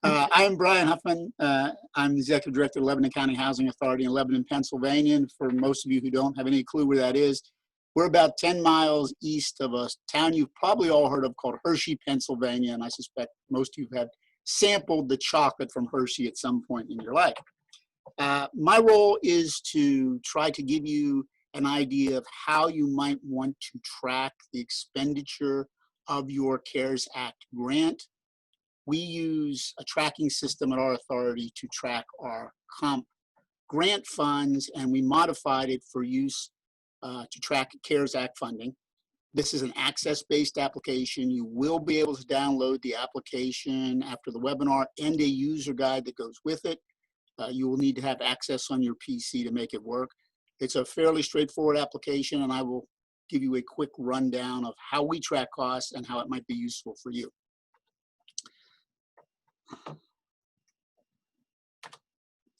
I'm Bryan Hoffman. I'm the Executive Director of the Lebanon County Housing Authority in Lebanon, Pennsylvania. And for most of you who don't have any clue where that is, we're about 10 miles east of a town you've probably all heard of called Hershey, Pennsylvania. And I suspect most of you have sampled the chocolate from Hershey at some point in your life. My role is to try to give you an idea of how you might want to track the expenditure of your CARES Act grant. We use a tracking system at our authority to track our comp grant funds, and we modified it for use to track CARES Act funding. This is an access-based application. You will be able to download the application after the webinar and a user guide that goes with it. You will need to have access on your PC to make it work. It's a fairly straightforward application, and I will give you a quick rundown of how we track costs and how it might be useful for you.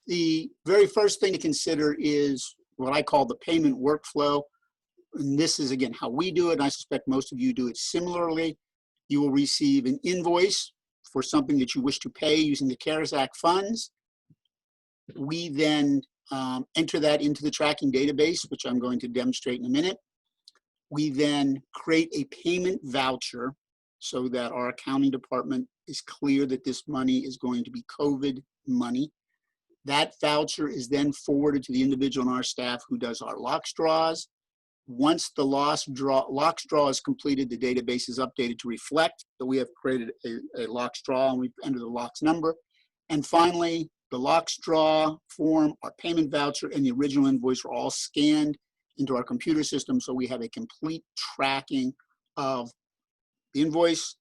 The very first thing to consider is what I call the payment workflow. And this is, again, how we do it, and I suspect most of you do it similarly. You will receive an invoice for something that you wish to pay using the CARES Act funds. We then enter that into the tracking database, which I'm going to demonstrate in a minute. We then create a payment voucher so that our accounting department is clear that this money is going to be COVID money. That voucher is then forwarded to the individual on our staff who does our locks draws. Once the locks draw is completed, the database is updated to reflect that we have created a locks draw, and we enter the locks number. And finally, the locks draw form, our payment voucher, and the original invoice are all scanned into our computer system, so we have a complete tracking of the invoice,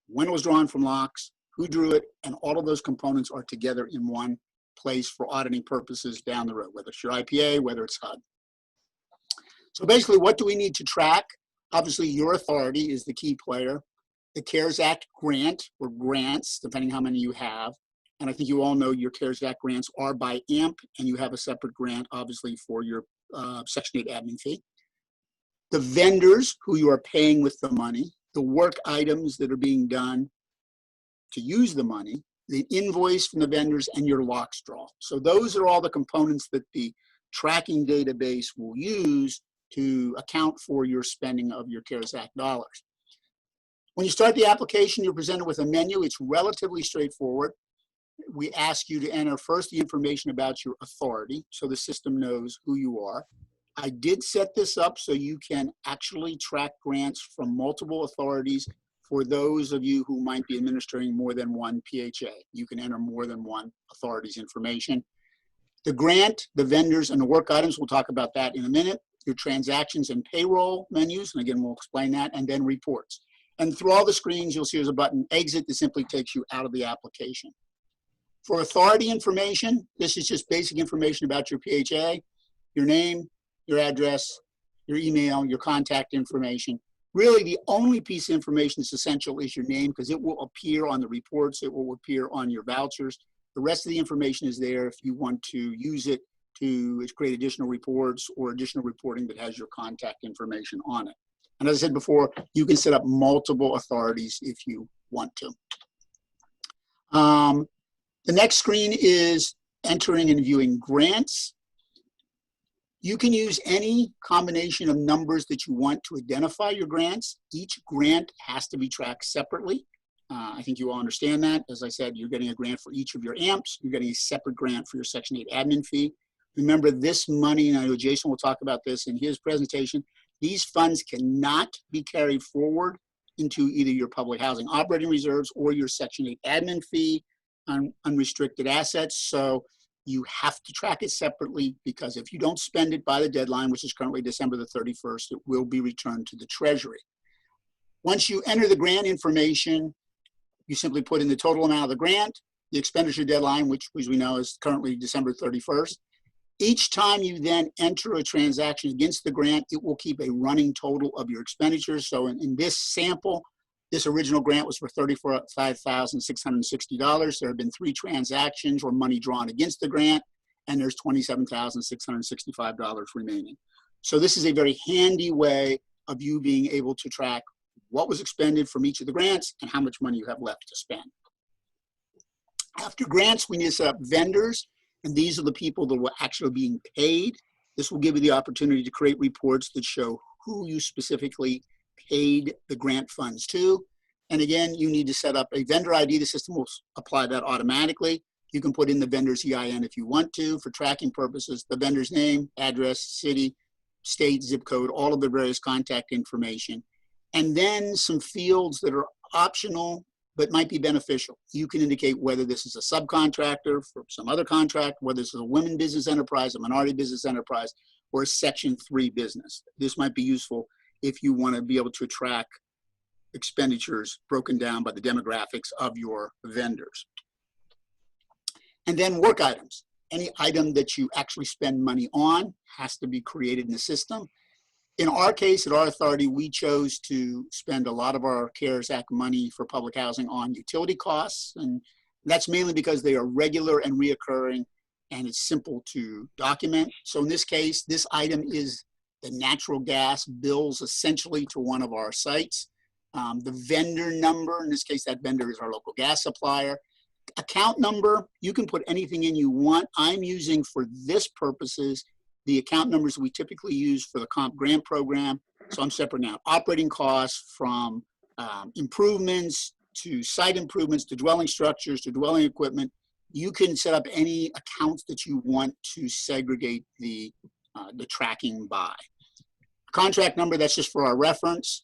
when it was drawn from locks, who drew it, and all of those components are together in one place for auditing purposes down the road, whether it's your IPA, whether it's HUD. So basically, what do we need to track? Obviously, your authority is the key player. The CARES Act grant, or grants, depending how many you have. And I think you all know your CARES Act grants are by AMP, and you have a separate grant, obviously, for your Section 8 admin fee. The vendors who you are paying with the money, the work items that are being done to use the money, the invoice from the vendors, and your locks draw. So those are all the components that the tracking database will use to account for your spending of your CARES Act dollars. When you start the application, you're presented with a menu. It's relatively straightforward. We ask you to enter first the information about your authority so the system knows who you are. I did set this up so you can actually track grants from multiple authorities. For those of you who might be administering more than one PHA, you can enter more than one authority's information. The grant, the vendors, and the work items, we'll talk about that in a minute. Your transactions and payroll menus, and again, we'll explain that, and then reports. And through all the screens, you'll see there's a button, Exit, that simply takes you out of the application. For authority information, this is just basic information about your PHA, your name, your address, your email, your contact information. Really, the only piece of information that's essential is your name, because it will appear on the reports, it will appear on your vouchers. The rest of the information is there if you want to use it to create additional reports or additional reporting that has your contact information on it. And as I said before, you can set up multiple authorities if you want to. The next screen is entering and viewing grants. You can use any combination of numbers that you want to identify your grants. Each grant has to be tracked separately. I think you all understand that. As I said, you're getting a grant for each of your AMPs. You're getting a separate grant for your Section 8 admin fee. Remember, this money, and I know Jason will talk about this in his presentation, these funds cannot be carried forward into either your public housing operating reserves or your Section 8 admin fee on unrestricted assets. So you have to track it separately, because if you don't spend it by the deadline, which is currently December the 31st, it will be returned to the Treasury. Once you enter the grant information, you simply put in the total amount of the grant, the expenditure deadline, which as we know is currently December 31st. Each time you then enter a transaction against the grant, it will keep a running total of your expenditures. So in this sample, this original grant was for $35,660. There have been 3 transactions or money drawn against the grant, and there's $27,665 remaining. So this is a very handy way of you being able to track what was expended from each of the grants and how much money you have left to spend. After grants, we need to set up vendors, and these are the people that were actually being paid. This will give you the opportunity to create reports that show who you specifically paid the grant funds to. And again, you need to set up a vendor ID. The system will apply that automatically. You can put in the vendor's EIN if you want to for tracking purposes, the vendor's name, address, city, state, zip code, all of the various contact information. And then some fields that are optional but might be beneficial. You can indicate whether this is a subcontractor for some other contract, whether this is a women business enterprise, a minority business enterprise, or a Section 3 business. This might be useful if you want to be able to track expenditures broken down by the demographics of your vendors. And then work items. Any item that you actually spend money on has to be created in the system. In our case, at our authority, we chose to spend a lot of our CARES Act money for public housing on utility costs. And that's mainly because they are regular and reoccurring, and it's simple to document. So in this case, this item is the natural gas bills essentially to one of our sites. The vendor number, in this case, that vendor is our local gas supplier. Account number, you can put anything in you want. I'm using for this purposes the account numbers we typically use for the comp grant program. So I'm separating out operating costs from improvements to site improvements to dwelling structures to dwelling equipment. You can set up any accounts that you want to segregate the tracking by. Contract number, that's just for our reference.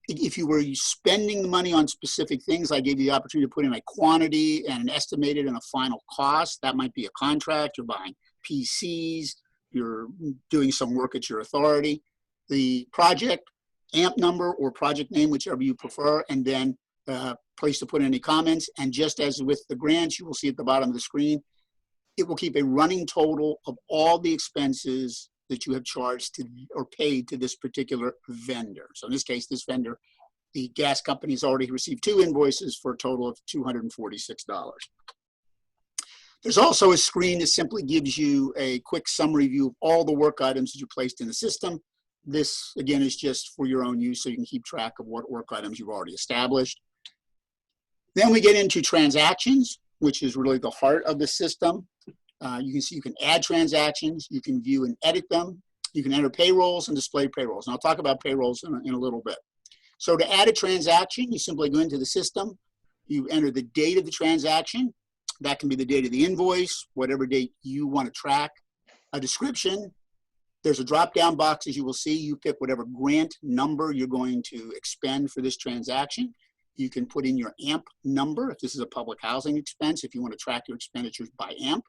If you were spending the money on specific things, I gave you the opportunity to put in a quantity and an estimated and a final cost. That might be a contract. You're buying PCs. You're doing some work at your authority. The project AMP number or project name, whichever you prefer, and then a place to put any comments. And just as with the grants, you will see at the bottom of the screen, it will keep a running total of all the expenses that you have charged to or paid to this particular vendor. So in this case, this vendor, the gas company has already received 2 invoices for a total of $246. There's also a screen that simply gives you a quick summary view of all the work items that you placed in the system. This, again, is just for your own use so you can keep track of what work items you've already established. Then we get into transactions, which is really the heart of the system. You can see you can add transactions, you can view and edit them, you can enter payrolls and display payrolls. And I'll talk about payrolls in a little bit. So to add a transaction, you simply go into the system, you enter the date of the transaction. That can be the date of the invoice, whatever date you want to track. A description, there's a drop-down box, as you will see. You pick whatever grant number you're going to expend for this transaction. You can put in your AMP number if this is a public housing expense, if you want to track your expenditures by AMP.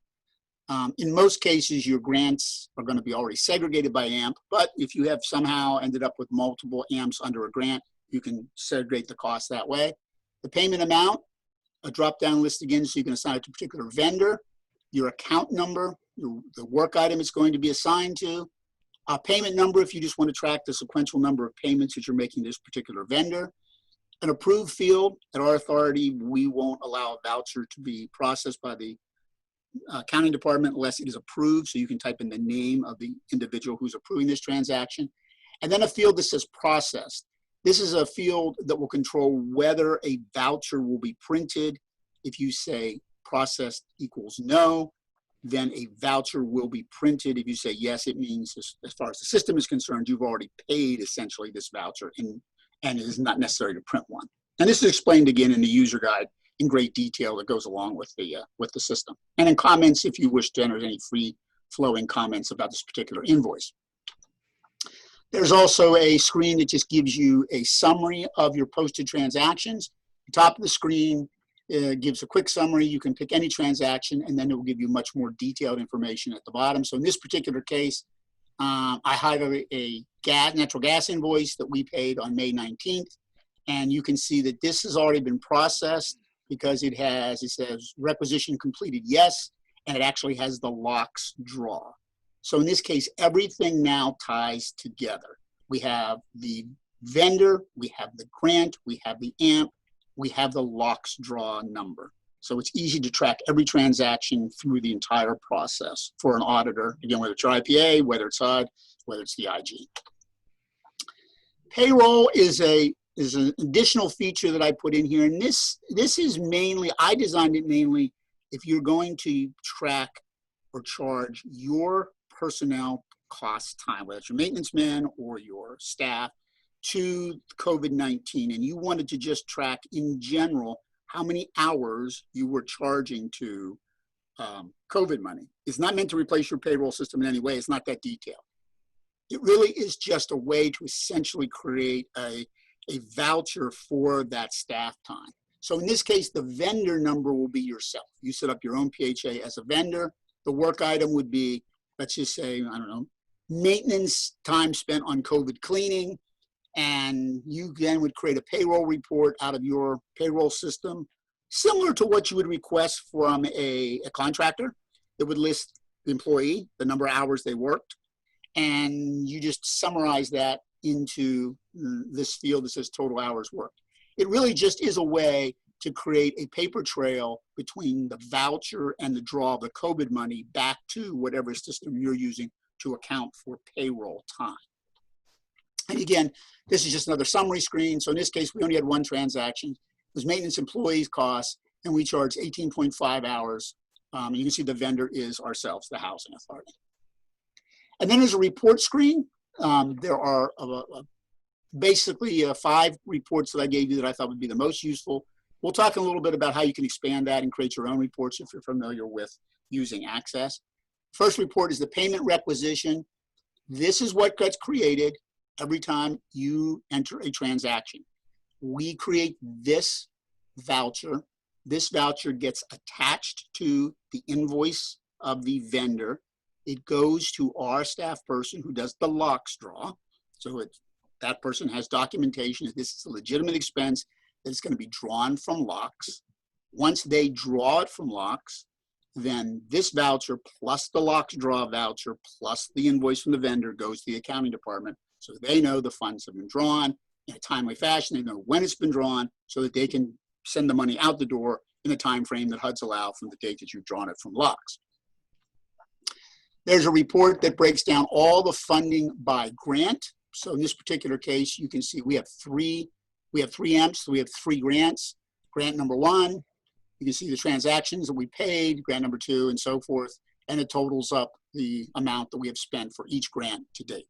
In most cases, your grants are going to be already segregated by AMP, but if you have somehow ended up with multiple AMPs under a grant, you can segregate the cost that way. The payment amount, a drop-down list again, so you can assign it to a particular vendor, your account number, the work item it's going to be assigned to, a payment number if you just want to track the sequential number of payments that you're making to this particular vendor, an approved field. At our authority, we won't allow a voucher to be processed by the accounting department unless it is approved, so you can type in the name of the individual who's approving this transaction. And then a field that says processed. This is a field that will control whether a voucher will be printed. If you say processed equals no, then a voucher will be printed. If you say yes, it means as far as the system is concerned, you've already paid essentially this voucher and it is not necessary to print one. And this is explained again in the user guide in great detail that goes along with the system. And in comments, if you wish to enter any free flowing comments about this particular invoice. There's also a screen that just gives you a summary of your posted transactions. The top of the screen gives a quick summary. You can pick any transaction, and then it will give you much more detailed information at the bottom. So in this particular case, I highlighted a natural gas invoice that we paid on May 19th. And you can see that this has already been processed because it says requisition completed, yes, and it actually has the locks draw. So in this case, everything now ties together. We have the vendor, we have the grant, we have the AMP, we have the locks draw number. So it's easy to track every transaction through the entire process for an auditor, again, whether it's your IPA, whether it's HUD, whether it's the IG. Payroll is an additional feature that I put in here, and this is mainly, I designed it mainly if you're going to track or charge your personnel cost time, whether it's your maintenance men or your staff, to COVID-19, and you wanted to just track in general how many hours you were charging to COVID money. It's not meant to replace your payroll system in any way. It's not that detailed. It really is just a way to essentially create a voucher for that staff time. So in this case, the vendor number will be yourself. You set up your own PHA as a vendor. The work item would be, let's just say, I don't know, maintenance time spent on COVID cleaning. And you then would create a payroll report out of your payroll system, similar to what you would request from a contractor. It would list the employee, the number of hours they worked, and you just summarize that into this field that says total hours worked. It really just is a way to create a paper trail between the voucher and the draw of the COVID money back to whatever system you're using to account for payroll time. And again, this is just another summary screen. So in this case, we only had one transaction. It was maintenance employees costs, and we charged 18.5 hours. You can see the vendor is ourselves, the Housing Authority. And then there's a report screen. There are basically 5 reports that I gave you that I thought would be the most useful. We'll talk a little bit about how you can expand that and create your own reports if you're familiar with using Access. First report is the payment requisition. This is what gets created every time you enter a transaction. We create this voucher. This voucher gets attached to the invoice of the vendor. It goes to our staff person who does the locks draw. So that person has documentation that this is a legitimate expense that's going to be drawn from locks. Once they draw it from locks, then this voucher plus the locks draw voucher plus the invoice from the vendor goes to the accounting department. So they know the funds have been drawn in a timely fashion. They know when it's been drawn so that they can send the money out the door in a time frame that HUD's allow from the date that you've drawn it from locks. There's a report that breaks down all the funding by grant. So in this particular case, you can see we have three EMPs, so we have 3 grants. Grant number 1, you can see the transactions that we paid, grant number 2, and so forth, and it totals up the amount that we have spent for each grant to date.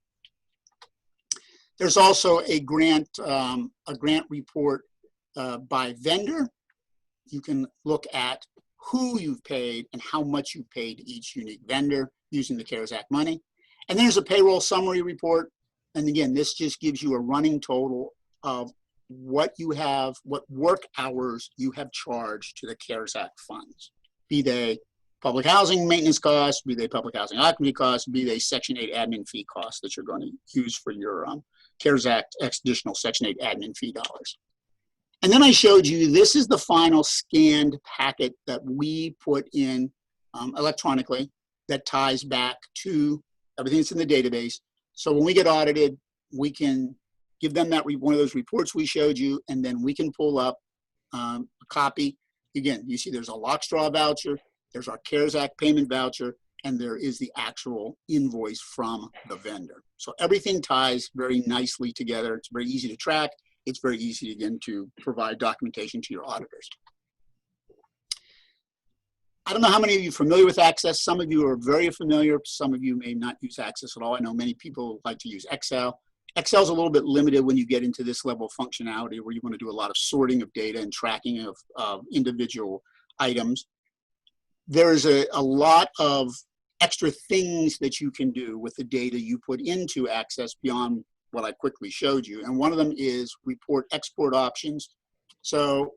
There's also a grant report by vendor. You can look at who you've paid and how much you've paid to each unique vendor using the CARES Act money. And then there's a payroll summary report. And again, this just gives you a running total of what you have, what work hours you have charged to the CARES Act funds, be they public housing maintenance costs, be they public housing occupancy costs, be they Section 8 admin fee costs that you're going to use for your CARES Act additional Section 8 admin fee dollars. And then I showed you, this is the final scanned packet that we put in electronically that ties back to everything that's in the database. So when we get audited, we can give them that one of those reports we showed you, and then we can pull up a copy. Again, you see there's a lock straw voucher, there's our CARES Act payment voucher, and there is the actual invoice from the vendor. So everything ties very nicely together. It's very easy to track. It's very easy, again, to provide documentation to your auditors. I don't know how many of you are familiar with Access. Some of you are very familiar. Some of you may not use Access at all. I know many people like to use Excel. Excel is a little bit limited when you get into this level of functionality where you want to do a lot of sorting of data and tracking of individual items. There's a lot of extra things that you can do with the data you put into Access beyond what I quickly showed you. And one of them is report export options. So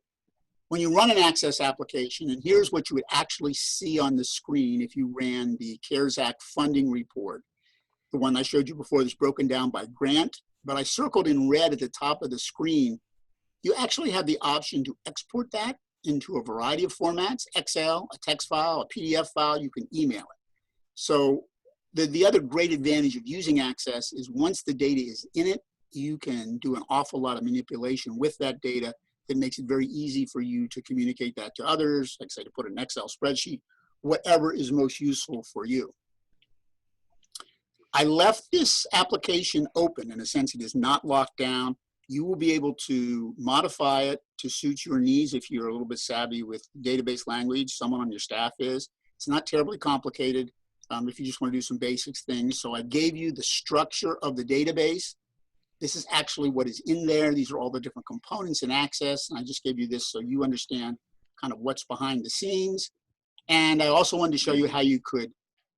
when you run an Access application, and here's what you would actually see on the screen if you ran the CARES Act funding report, the one I showed you before that's broken down by grant, but I circled in red at the top of the screen, you actually have the option to export that into a variety of formats, Excel, a text file, a PDF file, you can email it. So the other great advantage of using Access is once the data is in it, you can do an awful lot of manipulation with that data that makes it very easy for you to communicate that to others, like say to put an Excel spreadsheet, whatever is most useful for you. I left this application open in a sense it is not locked down. you will be able to modify it to suit your needs if you're a little bit savvy with database language. Someone on your staff is. It's not terribly complicated if you just want to do some basic things. So I gave you the structure of the database. This is actually what is in there. These are all the different components and access. And I just gave you this so you understand kind of what's behind the scenes. And I also wanted to show you how you could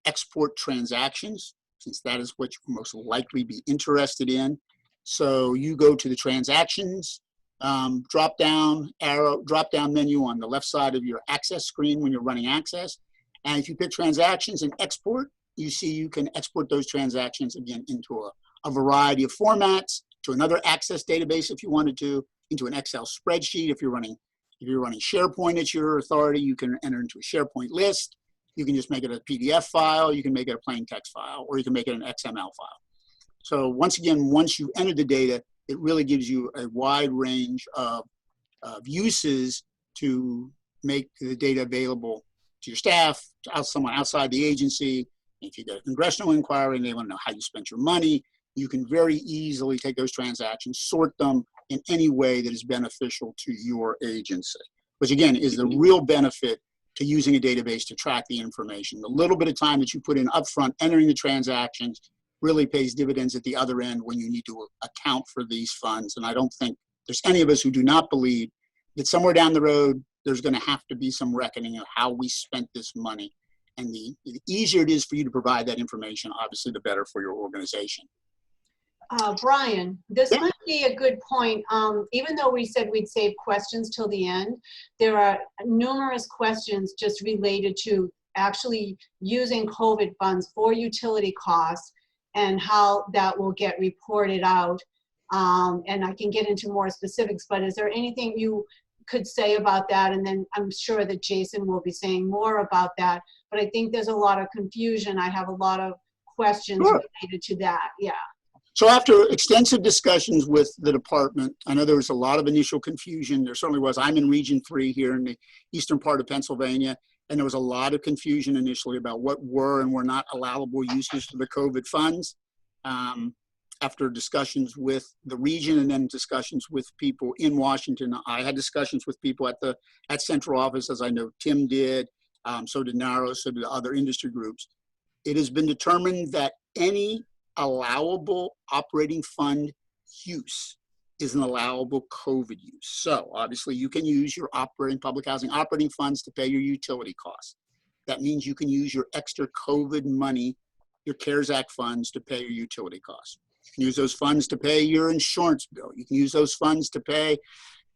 export transactions, since that is what you most likely be interested in. So you go to the transactions, drop down menu on the left side of your access screen when you're running access. And if you pick transactions and export, you see you can export those transactions again into a variety of formats, to another access database if you wanted to, into an Excel spreadsheet. If you're running SharePoint at your authority, you can enter into a SharePoint list. You can just make it a PDF file, you can make it a plain text file, or you can make it an XML file. So once again, once you enter the data, it really gives you a wide range of uses to make the data available to your staff, to someone outside the agency. If you get a congressional inquiry and they want to know how you spent your money, you can very easily take those transactions, sort them in any way that is beneficial to your agency, which again is the real benefit to using a database to track the information. The little bit of time that you put in upfront entering the transactions really pays dividends at the other end when you need to account for these funds. And I don't think there's any of us who do not believe that somewhere down the road, there's going to have to be some reckoning of how we spent this money. And the easier it is for you to provide that information, obviously, the better for your organization. Brian, this might be a good point. Even though we said we'd save questions till the end, there are numerous questions just related to actually using COVID funds for utility costs and how that will get reported out. And I can get into more specifics, but is there anything you could say about that? And then I'm sure that Jason will be saying more about that, but I think there's a lot of confusion. I have a lot of questions related to that, yeah. So after extensive discussions with the department, I know there was a lot of initial confusion. There certainly was. I'm in Region 3 here in the eastern part of Pennsylvania, and there was a lot of confusion initially about what were and were not allowable uses for the COVID funds. After discussions with the region and then discussions with people in Washington, I had discussions with people at central office, as I know Tim did, so did NARO, so did other industry groups. It has been determined that any allowable operating fund use is an allowable COVID use. So obviously you can use your public housing operating funds to pay your utility costs. That means you can use your extra COVID money, your CARES Act funds, to pay your utility costs. You can use those funds to pay your insurance bill. You can use those funds to pay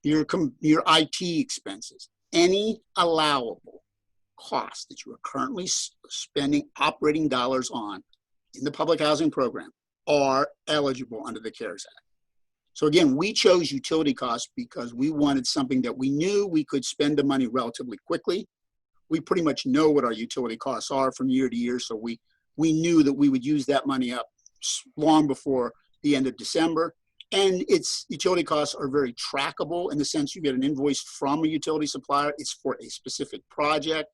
your IT expenses. Any allowable cost that you are currently spending operating dollars on in the public housing program are eligible under the CARES Act. So again, we chose utility costs because we wanted something that we knew we could spend the money relatively quickly. We pretty much know what our utility costs are from year to year, so we knew that we would use that money up long before the end of December. And its utility costs are very trackable in the sense you get an invoice from a utility supplier. It's for a specific project.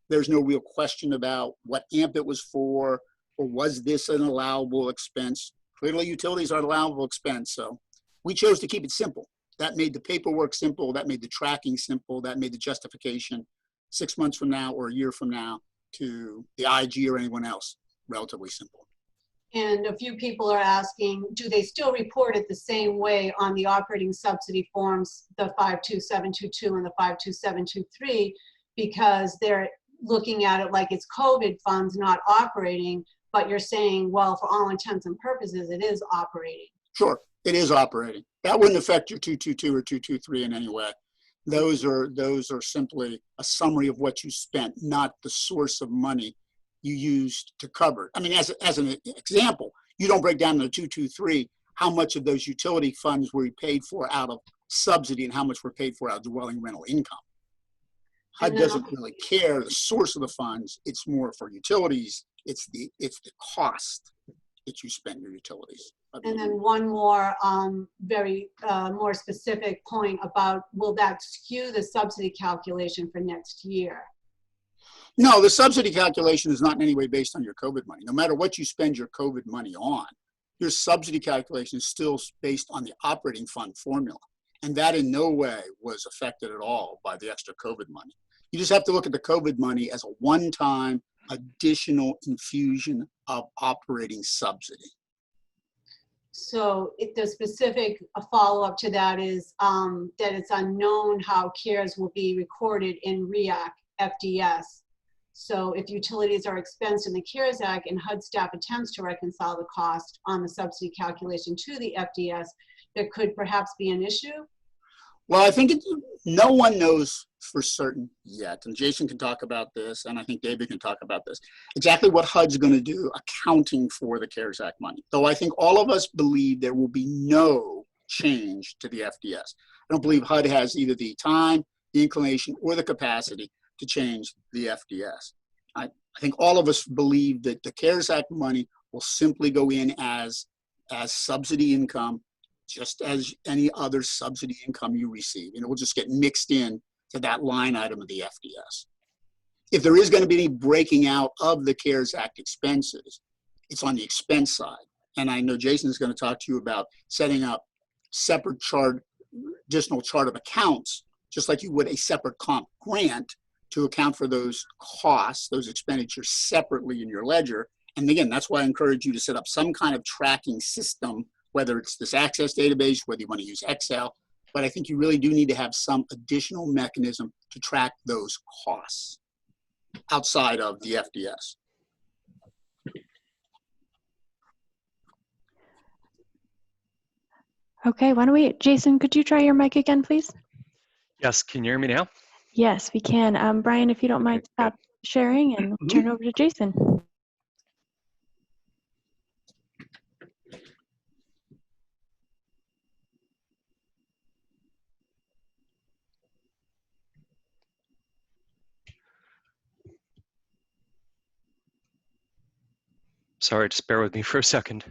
There's no real question about what AMP it was for, or was this an allowable expense. Clearly, utilities are an allowable expense, so we chose to keep it simple. That made the paperwork simple, that made the tracking simple, that made the justification 6 months from now or a year from now to the IG or anyone else relatively simple. And a few people are asking, do they still report it the same way on the operating subsidy forms, the 52722 and the 52723, because they're looking at it like it's COVID funds, not operating, but you're saying, well, for all intents and purposes, it is operating. Sure, it is operating. That wouldn't affect your 222 or 223 in any way. Those are simply a summary of what you spent, not the source of money you used to cover. I mean, as an example, you don't break down in the 223 how much of those utility funds were paid for out of subsidy and how much were paid for out of dwelling rental income. HUD doesn't really care the source of the funds. It's more for utilities. It's the cost that you spend your utilities. And then one more very more specific point about, will that skew the subsidy calculation for next year? No, the subsidy calculation is not in any way based on your COVID money. No matter what you spend your COVID money on, your subsidy calculation is still based on the operating fund formula. And that in no way was affected at all by the extra COVID money. You just have to look at the COVID money as a one-time additional infusion of operating subsidy. So the specific follow-up to that is that it's unknown how CARES will be recorded in REAC FDS. So if utilities are expensed in the CARES Act and HUD staff attempts to reconcile the cost on the subsidy calculation to the FDS, there could perhaps be an issue? Well, I think no one knows for certain yet, and Jason can talk about this, and I think David can talk about this, exactly what HUD's going to do accounting for the CARES Act money. Though I think all of us believe there will be no change to the FDS. I don't believe HUD has either the time, the inclination, or the capacity to change the FDS. I think all of us believe that the CARES Act money will simply go in as subsidy income, just as any other subsidy income you receive, and it will just get mixed in to that line item of the FDS. If there is going to be any breaking out of the CARES Act expenses, it's on the expense side. And I know Jason is going to talk to you about setting up separate additional chart of accounts, just like you would a separate comp grant, to account for those costs, those expenditures separately in your ledger. And again, that's why I encourage you to set up some kind of tracking system, whether it's this Access database, whether you want to use Excel, but I think you really do need to have some additional mechanism to track those costs outside of the FDS. Okay, why don't we, Jason, could you try your mic again, please? Yes, can you hear me now? Yes, we can. Brian, if you don't mind, stop sharing and turn it over to Jason. Sorry, just bear with me for a second.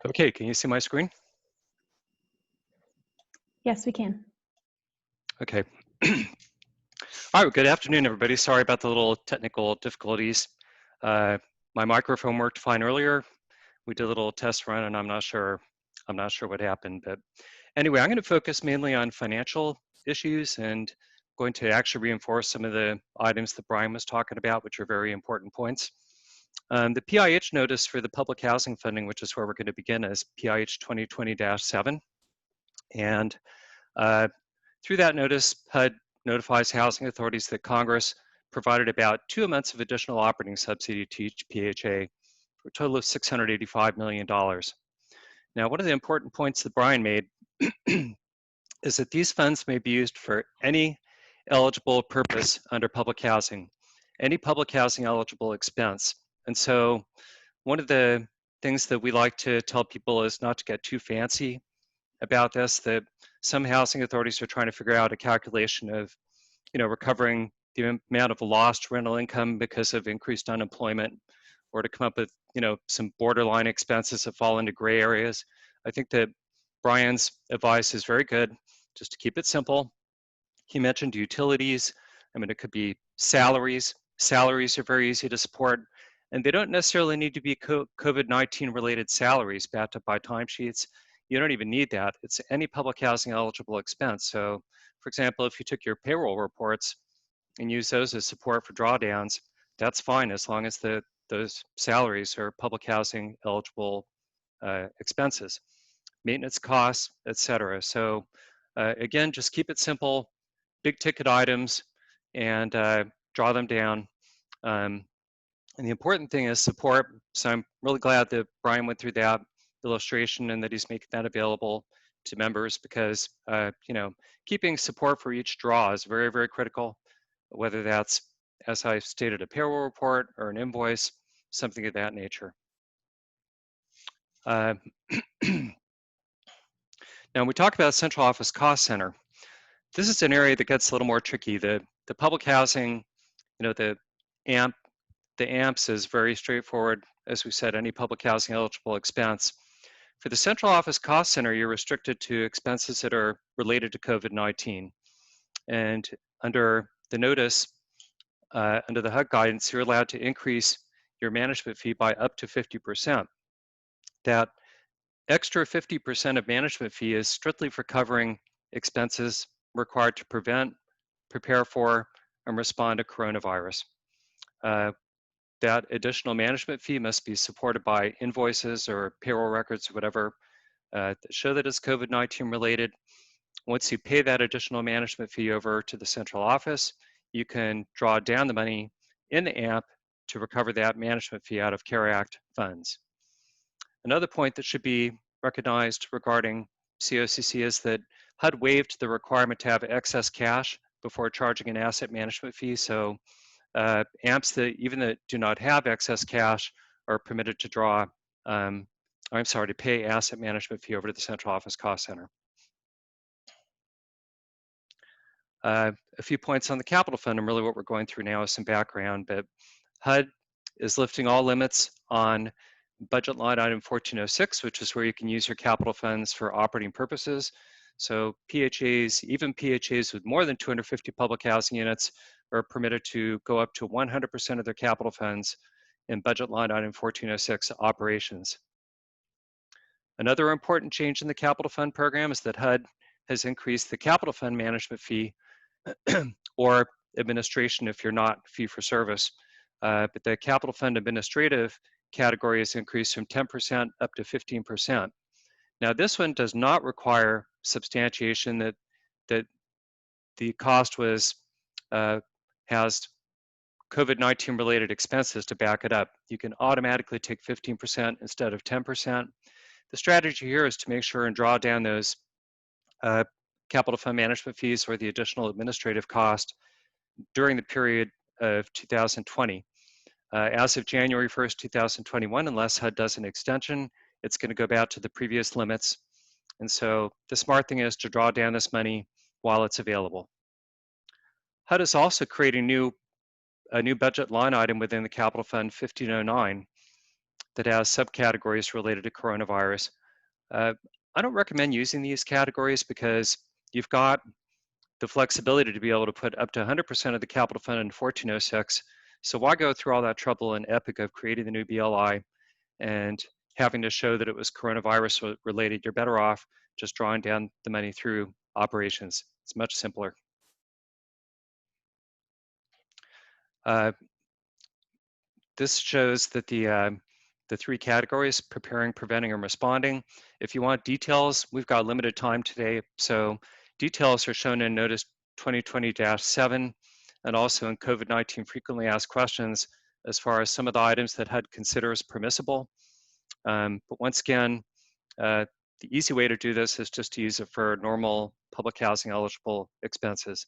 Okay, can you see my screen? Yes, we can. Okay. All right, good afternoon, everybody. Sorry about the little technical difficulties. My microphone worked fine earlier. We did a little test run, and I'm not sure what happened. But anyway, I'm going to focus mainly on financial issues and going to actually reinforce some of the items that Brian was talking about, which are very important points. The PIH notice for the public housing funding, which is where we're going to begin, is PIH 2020-7. And through that notice, HUD notifies housing authorities that Congress provided about 2 months of additional operating subsidy to each PHA for a total of $685 million. Now, one of the important points that Brian made is that these funds may be used for any eligible purpose under public housing, any public housing eligible expense. And so one of the things that we like to tell people is not to get too fancy about this, that some housing authorities are trying to figure out a calculation of, recovering the amount of lost rental income because of increased unemployment, or to come up with, some borderline expenses that fall into gray areas. I think that Brian's advice is very good, just to keep it simple. He mentioned utilities. I mean, it could be salaries. Salaries are very easy to support, and they don't necessarily need to be COVID-19 related salaries backed up by timesheets. You don't even need that. It's any public housing eligible expense. So, for example, if you took your payroll reports and use those as support for drawdowns, that's fine as long as those salaries are public housing eligible expenses, maintenance costs, etc. So again, just keep it simple, big ticket items, and draw them down. And the important thing is support. So I'm really glad that Brian went through that illustration and that he's making that available to members, because keeping support for each draw is very, very critical, whether that's, as I stated, a payroll report or an invoice. something of that nature. Now, when we talk about central office cost center, this is an area that gets a little more tricky. The public housing, the AMPS is very straightforward. As we said, any public housing eligible expense. For the central office cost center, you're restricted to expenses that are related to COVID-19. And under the notice, under the HUD guidance, you're allowed to increase your management fee by up to 50%. That extra 50% of management fee is strictly for covering expenses required to prevent, prepare for, and respond to coronavirus. That additional management fee must be supported by invoices or payroll records or whatever that show that it's COVID-19 related. Once you pay that additional management fee over to the central office, you can draw down the money in the AMP to recover that management fee out of CARES Act funds. Another point that should be recognized regarding COCC is that HUD waived the requirement to have excess cash before charging an asset management fee. So AMPs that even that do not have excess cash are permitted to to pay asset management fee over to the central office cost center. A few points on the capital fund, and really what we're going through now is some background, but HUD is lifting all limits on budget line item 1406, which is where you can use your capital funds for operating purposes. So PHAs, even PHAs with more than 250 public housing units, are permitted to go up to 100% of their capital funds in budget line item 1406 operations. Another important change in the capital fund program is that HUD has increased the capital fund management fee or administration if you're not fee for service. But the capital fund administrative category is increased from 10% up to 15%. Now this one does not require substantiation that the cost has COVID-19 related expenses to back it up. You can automatically take 15% instead of 10%. The strategy here is to make sure and draw down those capital fund management fees or the additional administrative cost during the period of 2020. As of January 1st, 2021, unless HUD does an extension, it's going to go back to the previous limits. And so the smart thing is to draw down this money while it's available. HUD is also creating a new budget line item within the capital fund 1509 that has subcategories related to coronavirus. I don't recommend using these categories because you've got the flexibility to be able to put up to 100% of the capital fund in 1406. So why go through all that trouble and epic of creating the new BLI and having to show that it was coronavirus related? You're better off just drawing down the money through operations. It's much simpler. This shows that the three categories: preparing, preventing, and responding. If you want details, we've got limited time today. So details are shown in Notice 2020-7 and also in COVID-19 frequently asked questions as far as some of the items that HUD considers permissible. But once again, the easy way to do this is just to use it for normal public housing eligible expenses.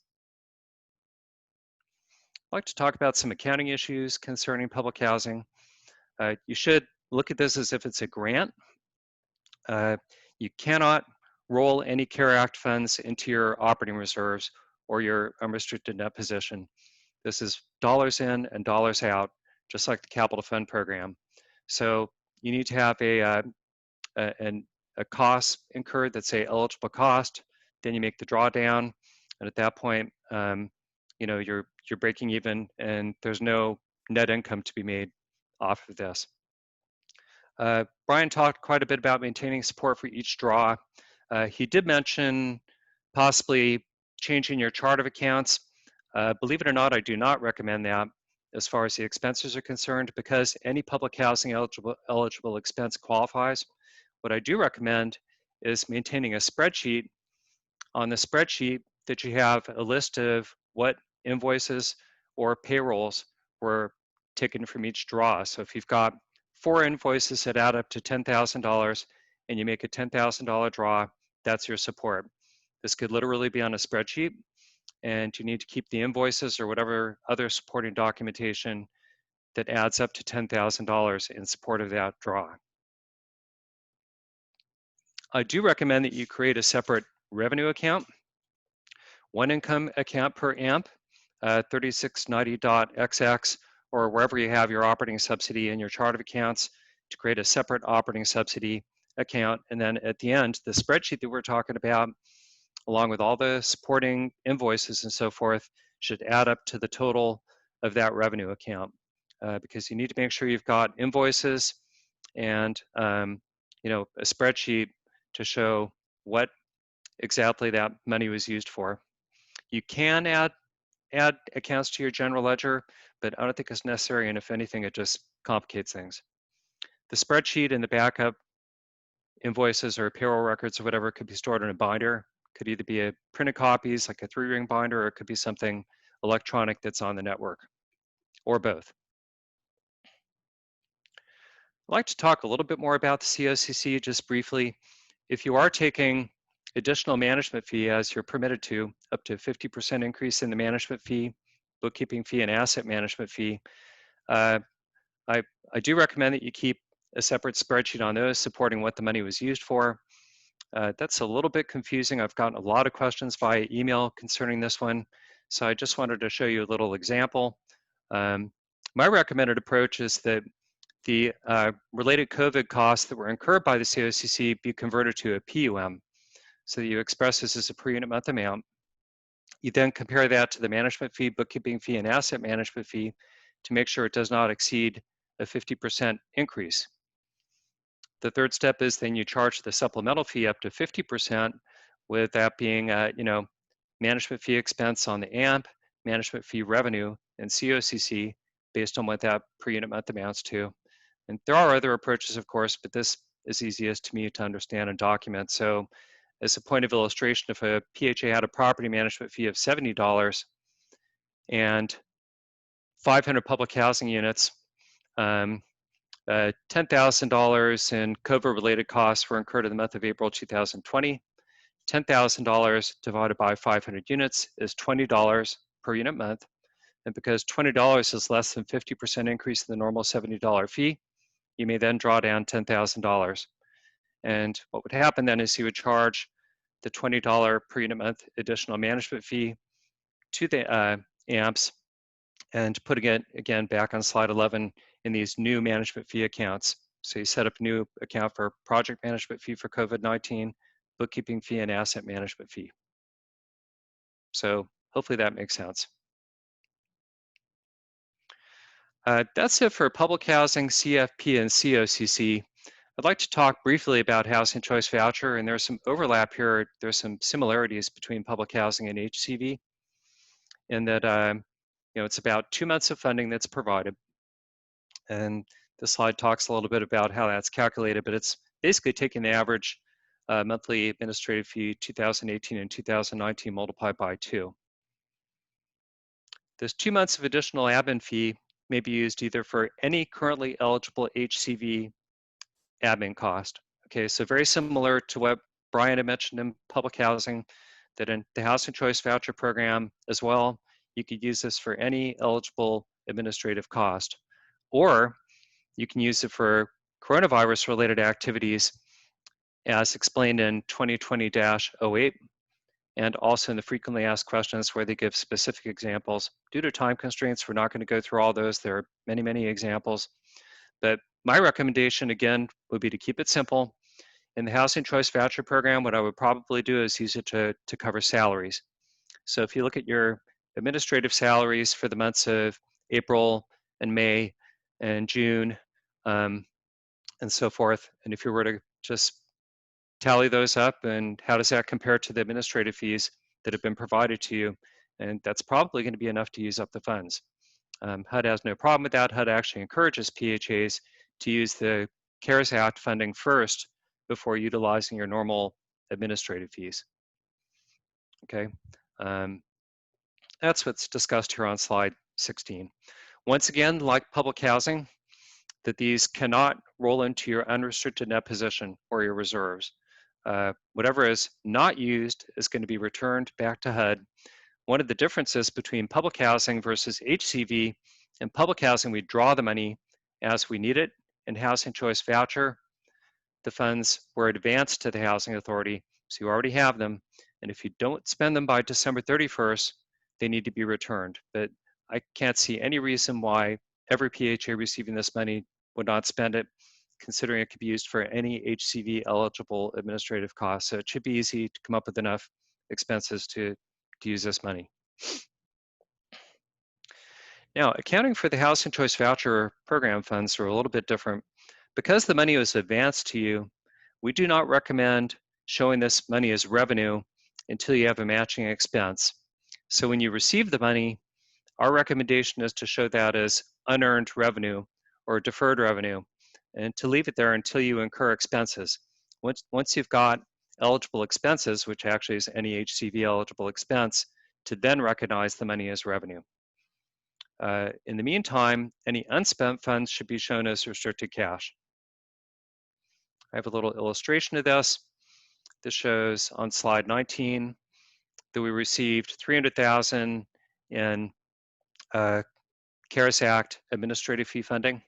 I'd like to talk about some accounting issues concerning public housing. You should look at this as if it's a grant. You cannot roll any CARES Act funds into your operating reserves or your unrestricted net position. This is dollars in and dollars out, just like the capital fund program. So you need to have a cost incurred that's a eligible cost. Then you make the drawdown, and at that point, you're breaking even, and there's no net income to be made off of this. Brian talked quite a bit about maintaining support for each draw. He did mention possibly changing your chart of accounts. Believe it or not, I do not recommend that as far as the expenses are concerned, because any public housing eligible expense qualifies. What I do recommend is maintaining a spreadsheet. On the spreadsheet that you have a list of what invoices or payrolls were taken from each draw. So if you've got 4 invoices that add up to $10,000 and you make a $10,000 draw, that's your support. This could literally be on a spreadsheet, and you need to keep the invoices or whatever other supporting documentation that adds up to $10,000 in support of that draw. I do recommend that you create a separate revenue account, one income account per AMP, 3690.xx, or wherever you have your operating subsidy in your chart of accounts, to create a separate operating subsidy account. And then at the end, the spreadsheet that we're talking about, along with all the supporting invoices and so forth, should add up to the total of that revenue account, because you need to make sure you've got invoices and you know, a spreadsheet to show what exactly that money was used for. You can add accounts to your general ledger, but I don't think it's necessary, and if anything, it just complicates things. The spreadsheet and the backup invoices or payroll records or whatever could be stored in a binder. Could either be a printed copies, like a 3-ring binder, or it could be something electronic that's on the network, or both. I'd like to talk a little bit more about the COCC just briefly. If you are taking additional management fee, as you're permitted to, up to 50% increase in the management fee, bookkeeping fee, and asset management fee, I do recommend that you keep a separate spreadsheet on those supporting what the money was used for. That's a little bit confusing. I've gotten a lot of questions via email concerning this one, so I just wanted to show you a little example. My recommended approach is that the related COVID costs that were incurred by the COCC be converted to a PUM, so that you express this as a per unit month amount. You then compare that to the management fee, bookkeeping fee, and asset management fee to make sure it does not exceed a 50% increase. The third step is then you charge the supplemental fee up to 50%, with that being, you know, management fee expense on the AMP, management fee revenue, and COCC based on what that per unit month amounts to. And there are other approaches, of course, but this is easiest to me to understand and document. So as a point of illustration, if a PHA had a property management fee of $70 and 500 public housing units, $10,000 in COVID-related costs were incurred in the month of April 2020. $10,000 divided by 500 units is $20 per unit month. And because $20 is less than 50% increase in the normal $70 fee, you may then draw down $10,000. And what would happen then is you would charge the $20 per unit month additional management fee to the AMPs, and putting it again back on slide 11 in these new management fee accounts. So you set up a new account for project management fee for COVID-19, bookkeeping fee, and asset management fee. So hopefully that makes sense. That's it for public housing, CFP, and COCC. I'd like to talk briefly about housing choice voucher, and there's some overlap here. There's some similarities between public housing and HCV, in that you know, it's about 2 months of funding that's provided. And the slide talks a little bit about how that's calculated, but it's basically taking the average monthly administrative fee 2018 and 2019 multiplied by 2. This 2 months of additional admin fee may be used either for any currently eligible HCV admin cost. Okay, so very similar to what Brian had mentioned in public housing, that in the Housing Choice Voucher Program as well, you could use this for any eligible administrative cost. Or you can use it for coronavirus-related activities as explained in 2020-08, and also in the frequently asked questions where they give specific examples. Due to time constraints, we're not going to go through all those. There are many, many examples. But my recommendation, again, would be to keep it simple. In the Housing Choice Voucher Program, what I would probably do is use it to cover salaries. So if you look at your administrative salaries for the months of April and May and June, and so forth, and if you were to just tally those up, and how does that compare to the administrative fees that have been provided to you, and that's probably going to be enough to use up the funds. HUD has no problem with that. HUD actually encourages PHAs to use the CARES Act funding first before utilizing your normal administrative fees. Okay, that's what's discussed here on slide 16. Once again, like public housing, that these cannot roll into your unrestricted net position or your reserves. Whatever is not used is going to be returned back to HUD. One of the differences between public housing versus HCV In public housing, we draw the money as we need it. In Housing Choice Voucher, the funds were advanced to the Housing Authority, so you already have them. And if you don't spend them by December 31st, they need to be returned. But I can't see any reason why every PHA receiving this money would not spend it, considering it could be used for any HCV eligible administrative costs. So it should be easy to come up with enough expenses to use this money. Now, accounting for the Housing Choice Voucher program funds are a little bit different. Because the money was advanced to you, we do not recommend showing this money as revenue until you have a matching expense. So when you receive the money, our recommendation is to show that as unearned revenue or deferred revenue, and to leave it there until you incur expenses. Once you've got eligible expenses, which actually is any HCV eligible expense, to then recognize the money as revenue. In the meantime, any unspent funds should be shown as restricted cash. I have a little illustration of this. This shows on slide 19 that we received $300,000 in CARES Act administrative fee funding.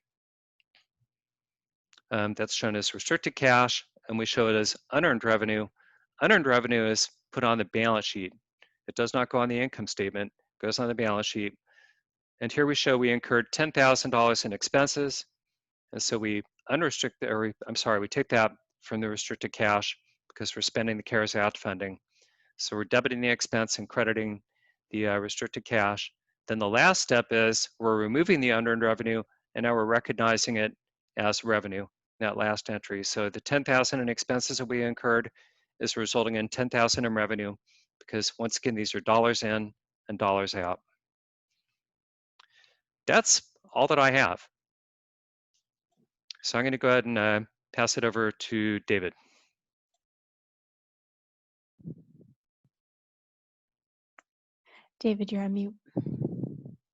That's shown as restricted cash, and we show it as unearned revenue. Unearned revenue is put on the balance sheet. It does not go on the income statement, it goes on the balance sheet. And here we show we incurred $10,000 in expenses. And so we we take that from the restricted cash because we're spending the CARES Act funding. So we're debiting the expense and crediting the restricted cash. Then the last step is we're removing the unearned revenue, and now we're recognizing it as revenue, that last entry. So the $10,000 in expenses that we incurred is resulting in $10,000 in revenue, because once again, these are dollars in and dollars out. That's all that I have. So I'm going to go ahead and pass it over to David. David, you're on mute.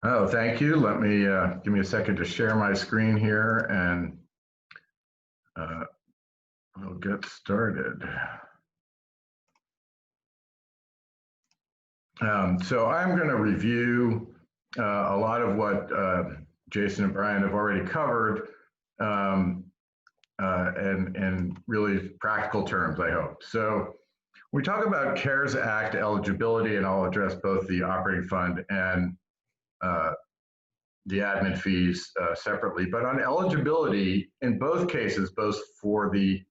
Oh, thank you. Let me give me a second to share my screen here, and we'll get started. So I'm going to review a lot of what Jason and Brian have already covered, and really practical terms, I hope. So we talk about CARES Act eligibility, and I'll address both the operating fund and the admin fees separately. But on eligibility, in both cases, both for the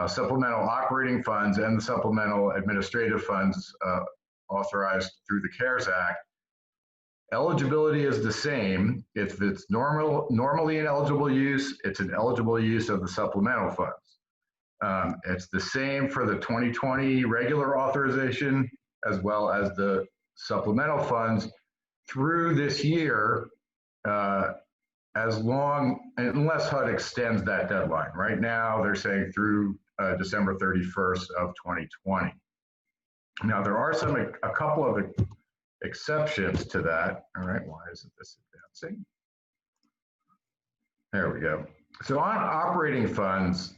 supplemental operating funds and the supplemental administrative funds authorized through the CARES Act, eligibility is the same. If it's normally an eligible use, it's an eligible use of the supplemental funds. It's the same for the 2020 regular authorization as well as the supplemental funds through this year, unless HUD extends that deadline. Right now, they're saying through December 31st of 2020. Now, there are a couple of exceptions to that. All right, why isn't this advancing? There we go. So on operating funds,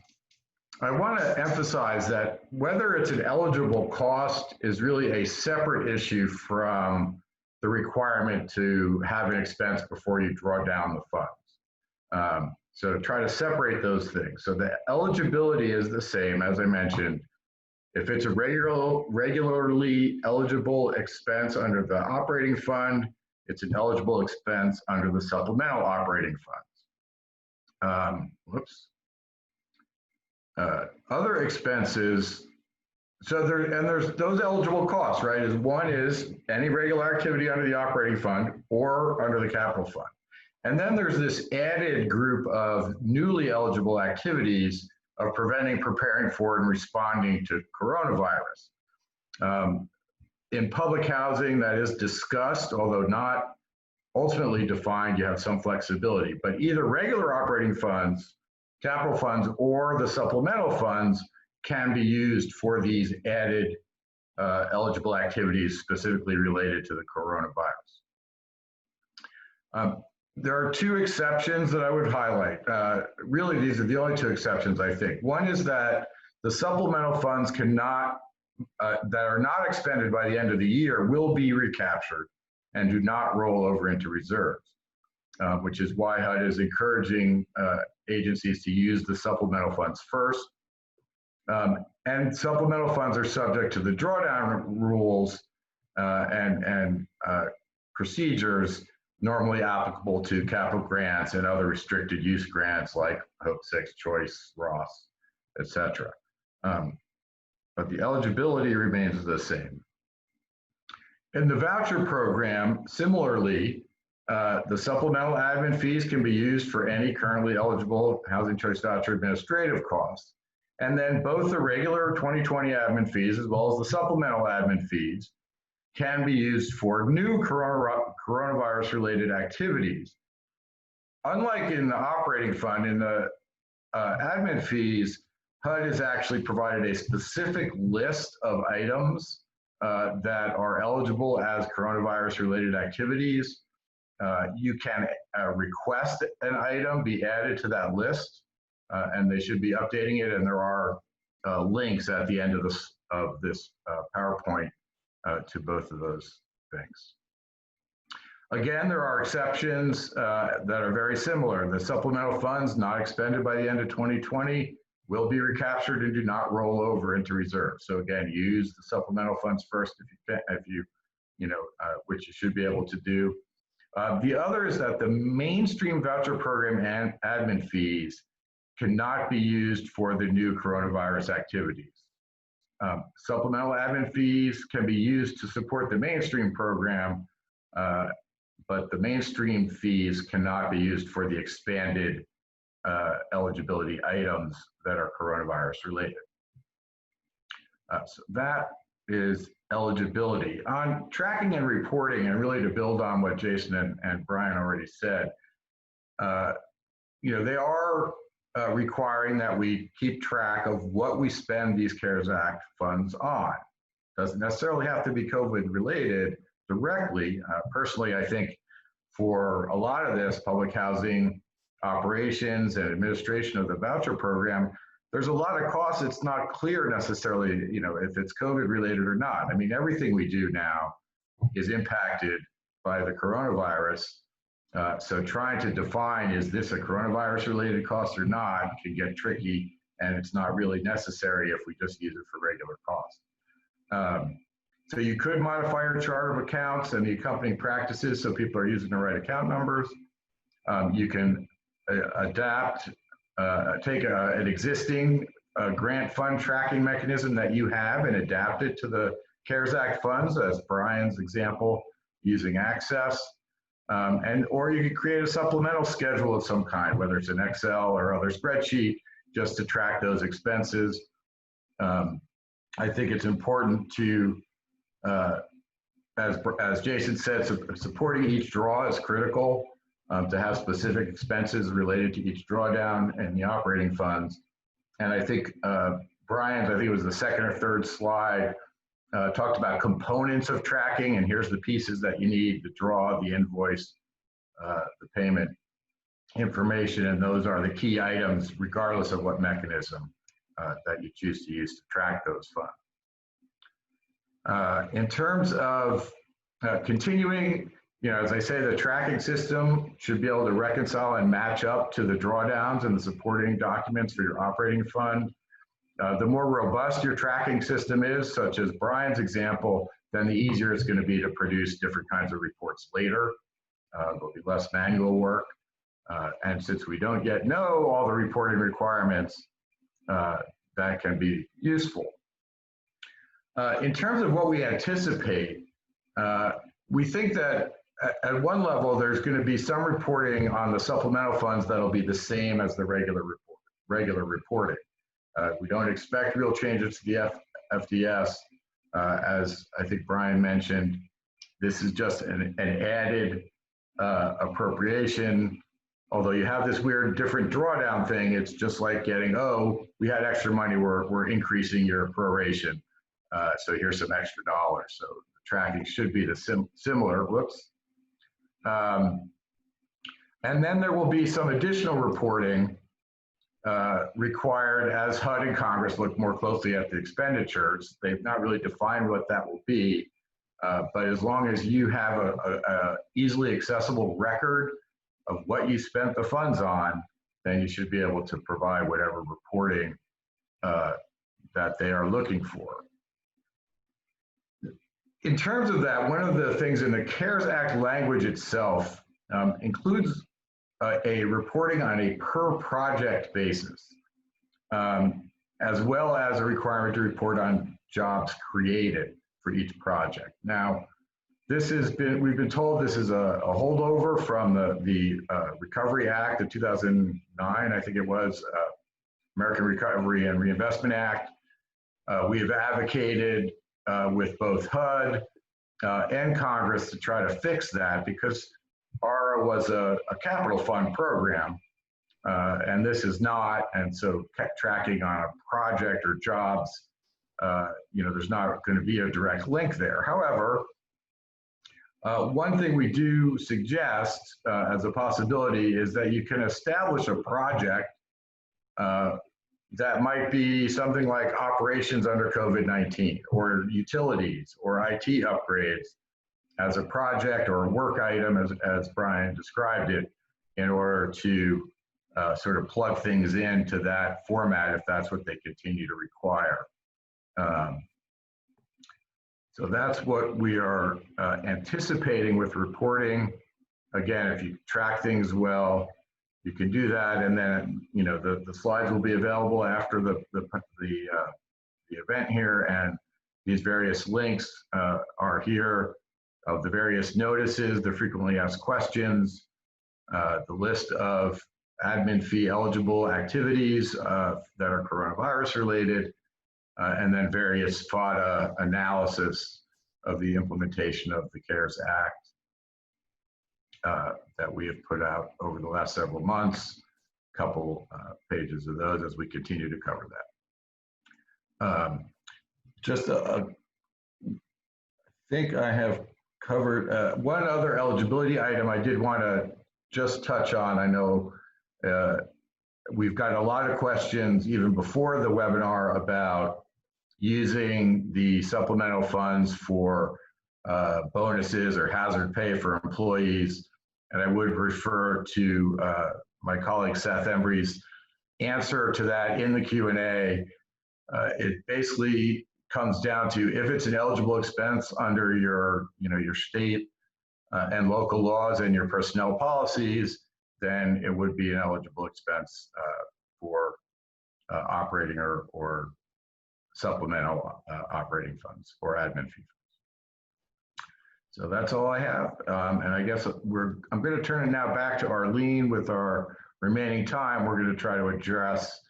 I want to emphasize that whether it's an eligible cost is really a separate issue from the requirement to have an expense before you draw down the funds. So try to separate those things. So the eligibility is the same, as I mentioned. If it's a regularly eligible expense under the operating fund, it's an eligible expense under the supplemental operating funds. Other expenses, so there's those eligible costs, right? One is any regular activity under the operating fund or under the capital fund. And then there's this added group of newly eligible activities of preventing, preparing for, and responding to coronavirus. In public housing, that is discussed, although not ultimately defined. You have some flexibility, but either regular operating funds, capital funds, or the supplemental funds can be used for these added eligible activities specifically related to the coronavirus. There are two exceptions that I would highlight. Really, these are the only two exceptions, I think. One is that the supplemental funds cannot, that are not expended by the end of the year will be recaptured and do not roll over into reserves. which is why HUD is encouraging agencies to use the supplemental funds first. And supplemental funds are subject to the drawdown rules and procedures normally applicable to capital grants and other restricted use grants like Hope 6, Choice, Ross, etc. But the eligibility remains the same. In the voucher program, similarly, the supplemental admin fees can be used for any currently eligible housing choice voucher administrative costs. And then both the regular 2020 admin fees as well as the supplemental admin fees can be used for new coronavirus-related activities. Unlike in the operating fund, in the admin fees, HUD has actually provided a specific list of items that are eligible as coronavirus-related activities. You can request an item be added to that list, and they should be updating it, and there are links at the end of this PowerPoint to both of those things. Again, there are exceptions that are very similar. The supplemental funds not expended by the end of 2020 will be recaptured and do not roll over into reserve. So again, use the supplemental funds first if you which you should be able to do. The other is that the mainstream voucher program and admin fees cannot be used for the new coronavirus activities. Supplemental admin fees can be used to support the mainstream program, but the mainstream fees cannot be used for the expanded eligibility items that are coronavirus related. So that is eligibility. On tracking and reporting, and really to build on what Jason and Brian already said, they are requiring that we keep track of what we spend these CARES Act funds on. Doesn't necessarily have to be COVID related directly. Personally, I think for a lot of this, public housing operations and administration of the voucher program, there's a lot of costs. It's not clear necessarily, if it's COVID related or not. I mean, everything we do now is impacted by the coronavirus. So trying to define, is this a coronavirus related cost or not, can get tricky, and it's not really necessary if we just use it for regular costs. So you could modify your chart of accounts and the accompanying practices so people are using the right account numbers. You can adapt, take an existing grant fund tracking mechanism that you have and adapt it to the CARES Act funds, as Brian's example, using Access. Or you could create a supplemental schedule of some kind, whether it's an Excel or other spreadsheet, just to track those expenses. I think it's important to, as Jason said, supporting each draw is critical, to have specific expenses related to each drawdown and the operating funds. And I think Brian's, I think it was the second or third slide, talked about components of tracking, and here's the pieces that you need: the draw, the invoice, the payment information, and those are the key items regardless of what mechanism that you choose to use to track those funds. In terms of continuing, as I say, the tracking system should be able to reconcile and match up to the drawdowns and the supporting documents for your operating fund. The more robust your tracking system is, such as Brian's example, then the easier it's going to be to produce different kinds of reports later. There'll be less manual work. And since we don't yet know all the reporting requirements, that can be useful. In terms of what we anticipate, we think that at one level, there's going to be some reporting on the supplemental funds that'll be the same as the regular reporting. We don't expect real changes to the FDS. As I think Brian mentioned, this is just an added appropriation. Although you have this weird different drawdown thing, it's just like getting, oh, we had extra money, we're increasing your proration. So here's some extra dollars. So the tracking should be the similar, whoops. And then there will be some additional reporting required as HUD and Congress look more closely at the expenditures. They've not really defined what that will be, but as long as you have a easily accessible record of what you spent the funds on, then you should be able to provide whatever reporting that they are looking for. In terms of that, one of the things in the CARES Act language itself includes a reporting on a per project basis, as well as a requirement to report on jobs created for each project. Now, we've been told this is a holdover from the Recovery Act of 2009, I think it was, American Recovery and Reinvestment Act. We have advocated with both HUD and Congress to try to fix that, because ARA was a capital fund program, and this is not, and so tracking on a project or jobs, there's not going to be a direct link there. However, one thing we do suggest as a possibility is that you can establish a project that might be something like operations under COVID-19, or utilities, or IT upgrades as a project or a work item, as Brian described it, in order to sort of plug things into that format if that's what they continue to require. So that's what we are anticipating with reporting. Again, if you track things well, you can do that, and then the slides will be available after the event here, and these various links are here of the various notices, the frequently asked questions, the list of admin fee eligible activities that are coronavirus related, and then various FADA analysis of the implementation of the CARES Act that we have put out over the last several months. A couple pages of those as we continue to cover that. I think I have covered one other eligibility item I did want to just touch on. I know we've gotten a lot of questions even before the webinar about using the supplemental funds for bonuses or hazard pay for employees. And I would refer to my colleague Seth Embry's answer to that in the Q&A. It basically comes down to, if it's an eligible expense under your state and local laws and your personnel policies, then it would be an eligible expense for operating or supplemental operating funds or admin fees. So that's all I have. And I guess I'm going to turn it now back to Arlene with our remaining time. We're going to try to address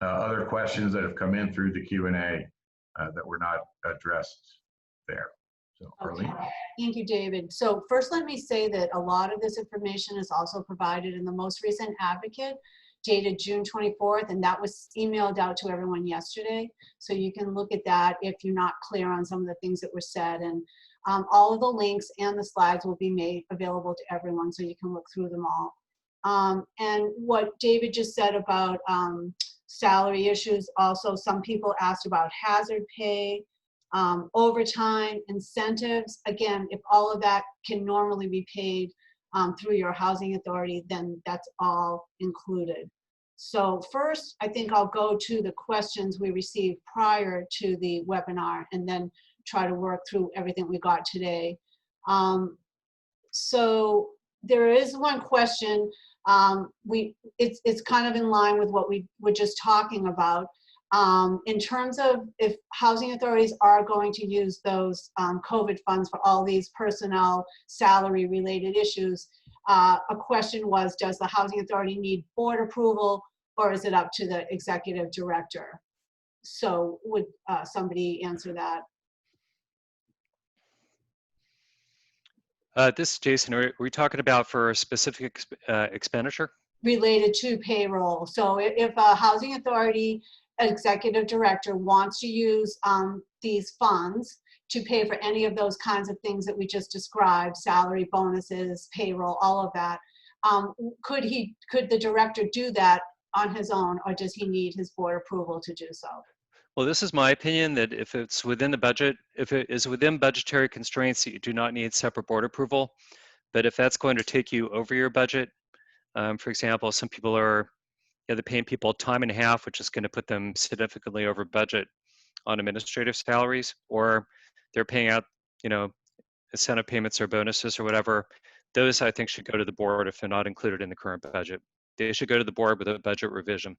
other questions that have come in through the Q&A that were not addressed there. So Arlene. Okay. Thank you, David. So first, let me say that a lot of this information is also provided in the most recent advocate dated June 24th, and that was emailed out to everyone yesterday. So you can look at that if you're not clear on some of the things that were said. And all of the links and the slides will be made available to everyone, so you can look through them all. And what David just said about salary issues, also some people asked about hazard pay, overtime, incentives. Again, if all of that can normally be paid through your housing authority, then that's all included. So first, I think I'll go to the questions we received prior to the webinar, and then try to work through everything we got today. So there is one question. It's kind of in line with what we were just talking about. In terms of if housing authorities are going to use those COVID funds for all these personnel salary related issues, a question was, does the housing authority need board approval, or is it up to the executive director? So would somebody answer that? This is Jason. Are we talking about for a specific expenditure? Related to payroll. So if a housing authority executive director wants to use these funds to pay for any of those kinds of things that we just described, salary, bonuses, payroll, all of that, could the director do that on his own, or does he need his board approval to do so? Well, this is my opinion, that if it's within the budget, if it is within budgetary constraints, you do not need separate board approval. But if that's going to take you over your budget, For example, some people are, they're paying people time and a half, which is going to put them significantly over budget on administrative salaries, or they're paying out, incentive payments or bonuses or whatever. Those I think should go to the board if they're not included in the current budget. They should go to the board with a budget revision.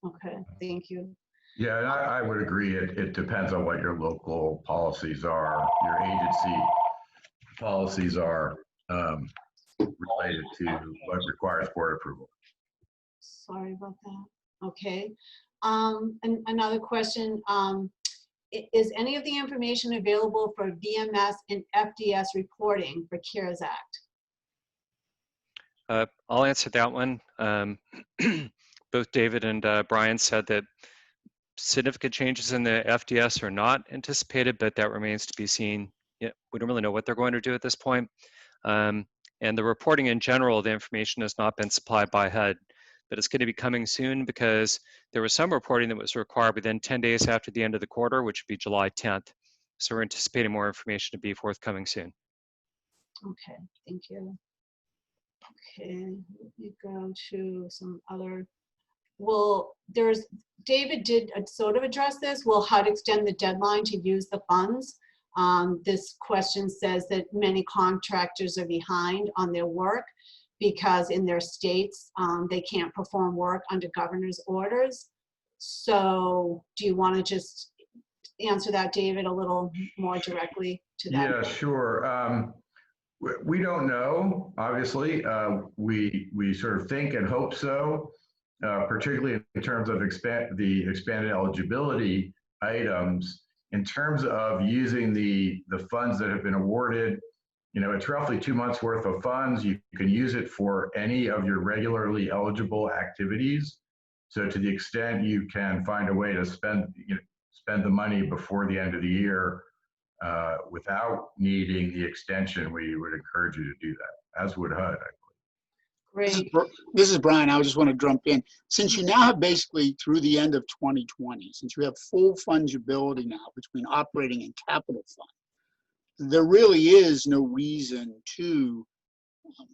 Okay, thank you. Yeah, and I would agree. It depends on what your local policies are, your agency policies are related to what requires board approval. Sorry about that. Okay. And another question. Is any of the information available for VMS and FDS reporting for CARES Act? I'll answer that one. Both David and Brian said that significant changes in the FDS are not anticipated, but that remains to be seen. Yeah, we don't really know what they're going to do at this point. And the reporting in general, the information has not been supplied by HUD, but it's going to be coming soon because there was some reporting that was required within 10 days after the end of the quarter, which would be July 10th. So we're anticipating more information to be forthcoming soon. Okay, thank you. Okay, let me go to some other. Well, David did sort of address this. Will HUD extend the deadline to use the funds? This question says that many contractors are behind on their work because in their states, they can't perform work under governor's orders. So do you want to just answer that, David, a little more directly to that? Yeah, sure. We don't know, obviously. We sort of think and hope so, particularly in terms of the expanded eligibility items. In terms of using the funds that have been awarded, it's roughly 2 months worth of funds. You can use it for any of your regularly eligible activities. So to the extent you can find a way to spend the money before the end of the year without needing the extension, we would encourage you to do that, as would HUD. Great. This is Brian. I just want to jump in. Since you now have basically through the end of 2020, since you have full fungibility now between operating and capital fund, there really is no reason to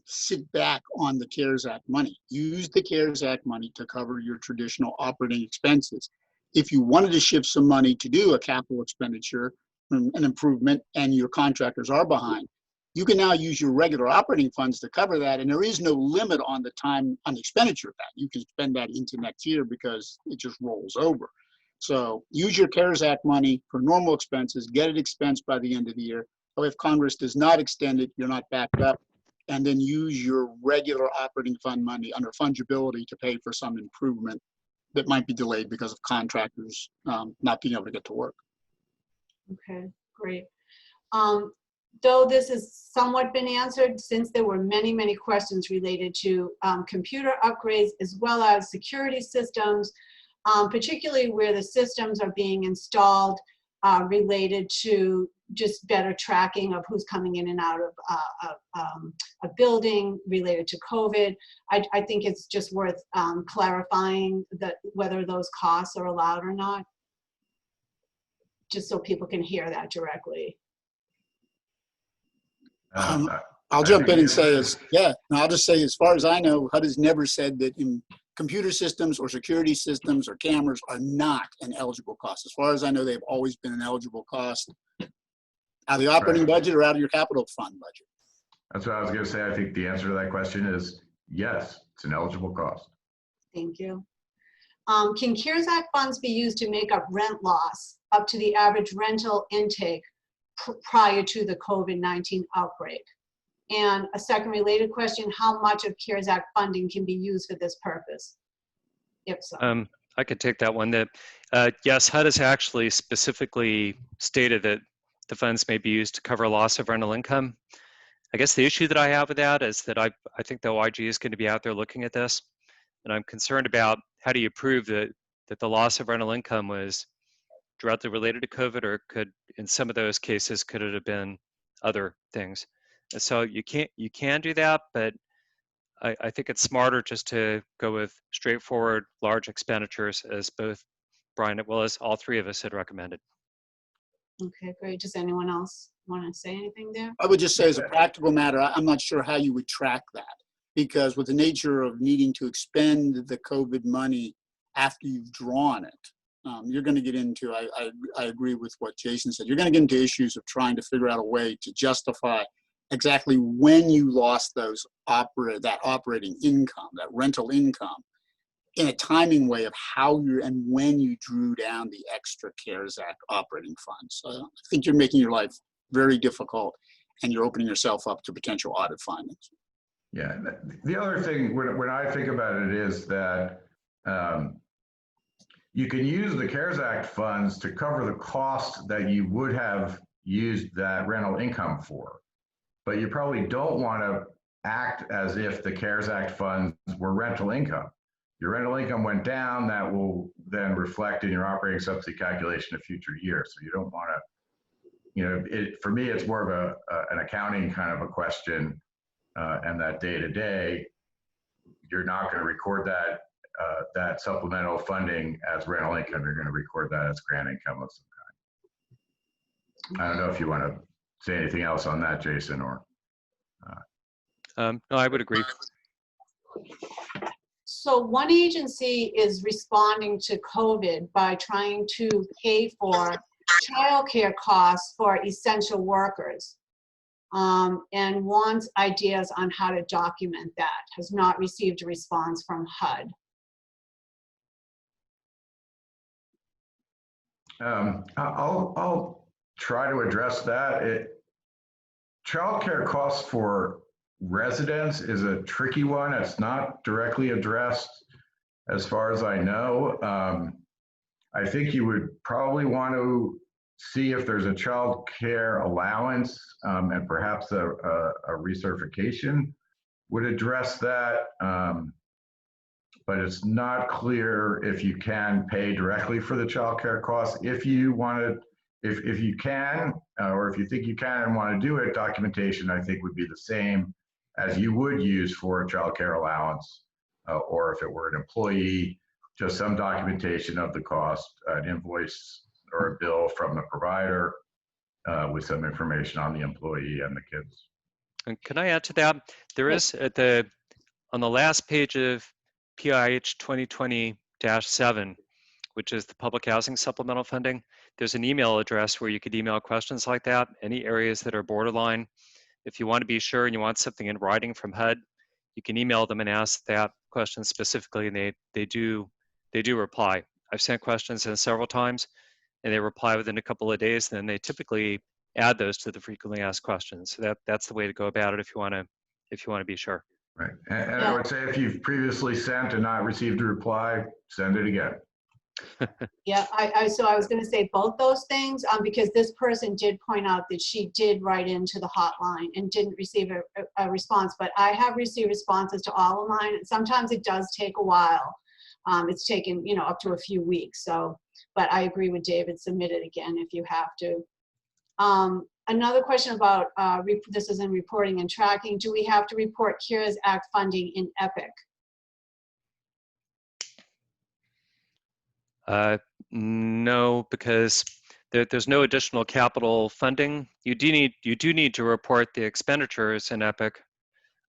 sit back on the CARES Act money. Use the CARES Act money to cover your traditional operating expenses. If you wanted to shift some money to do a capital expenditure, an improvement, and your contractors are behind, you can now use your regular operating funds to cover that, and there is no limit on the time on the expenditure of that. You can spend that into next year because it just rolls over. So use your CARES Act money for normal expenses, get it expensed by the end of the year. Or if Congress does not extend it, you're not backed up, and then use your regular operating fund money under fungibility to pay for some improvement that might be delayed because of contractors not being able to get to work. Okay, great. Though this has somewhat been answered, since there were many, many questions related to computer upgrades as well as security systems, particularly where the systems are being installed related to just better tracking of who's coming in and out of a building related to COVID. I think it's just worth clarifying that whether those costs are allowed or not, just so people can hear that directly. I'll jump in and say I'll just say, as far as I know, HUD has never said that in computer systems or security systems or cameras are not an eligible cost. As far as I know, they've always been an eligible cost out of the operating budget or out of your capital fund budget. That's what I was going to say. I think the answer to that question is yes, it's an eligible cost. Thank you. Can CARES Act funds be used to make up rent loss up to the average rental intake prior to the COVID-19 outbreak? And a second related question, how much of CARES Act funding can be used for this purpose, if so? I could take that one. Yes, HUD has actually specifically stated that the funds may be used to cover loss of rental income. I guess the issue that I have with that is that I think the OIG is going to be out there looking at this, and I'm concerned about how do you prove that the loss of rental income was directly related to COVID, or could, in some of those cases, could it have been other things? And so you can do that, but I think it's smarter just to go with straightforward large expenditures, as both Brian as well as all three of us had recommended. Okay, great. Does anyone else want to say anything there? I would just say, as a practical matter, I'm not sure how you would track that, because with the nature of needing to expend the COVID money after you've drawn it, you're going to get into, I agree with what Jason said, you're going to get into issues of trying to figure out a way to justify exactly when you lost that operating income, that rental income, in a timing way of how you and when you drew down the extra CARES Act operating funds. So I think you're making your life very difficult, and you're opening yourself up to potential audit findings. Yeah, the other thing when I think about it is that you can use the CARES Act funds to cover the cost that you would have used that rental income for, but you probably don't want to act as if the CARES Act funds were rental income. Your rental income went down, that will then reflect in your operating subsidy calculation of future years. So you don't want to, for me, it's more of an accounting kind of a question, and that day to day, you're not going to record that supplemental funding as rental income. You're going to record that as grant income of some kind. I don't know if you want to say anything else on that, Jason, or. No, I would agree. So one agency is responding to COVID by trying to pay for childcare costs for essential workers, and wants ideas on how to document that. Has not received a response from HUD. I'll try to address that. Childcare costs for residents is a tricky one. It's not directly addressed as far as I know. I think you would probably want to see if there's a child care allowance, and perhaps a recertification would address that. But it's not clear if you can pay directly for the child care costs. If you want to, if you can, or if you think you can and want to do it, documentation I think would be the same as you would use for a child care allowance, or if it were an employee, just some documentation of the cost, an invoice or a bill from the provider with some information on the employee and the kids. And can I add to that? There is on the last page of PIH 2020-7, which is the public housing supplemental funding, there's an email address where you could email questions like that, any areas that are borderline. If you want to be sure and you want something in writing from HUD, you can email them and ask that question specifically, and they do reply. I've sent questions in several times, and they reply within a couple of days, and then they typically add those to the frequently asked questions. So that's the way to go about it if you want to be sure. Right, and I would say if you've previously sent and not received a reply, send it again. Yeah, so I was going to say both those things, because this person did point out that she did write into the hotline and didn't receive a response, but I have received responses to all of mine, and sometimes it does take a while. It's taken, up to a few weeks. So, but I agree with David, submit it again if you have to. Another question about, this is in reporting and tracking. Do we have to report CARES Act funding in EPIC? No, because there's no additional capital funding. You do need to report the expenditures in EPIC,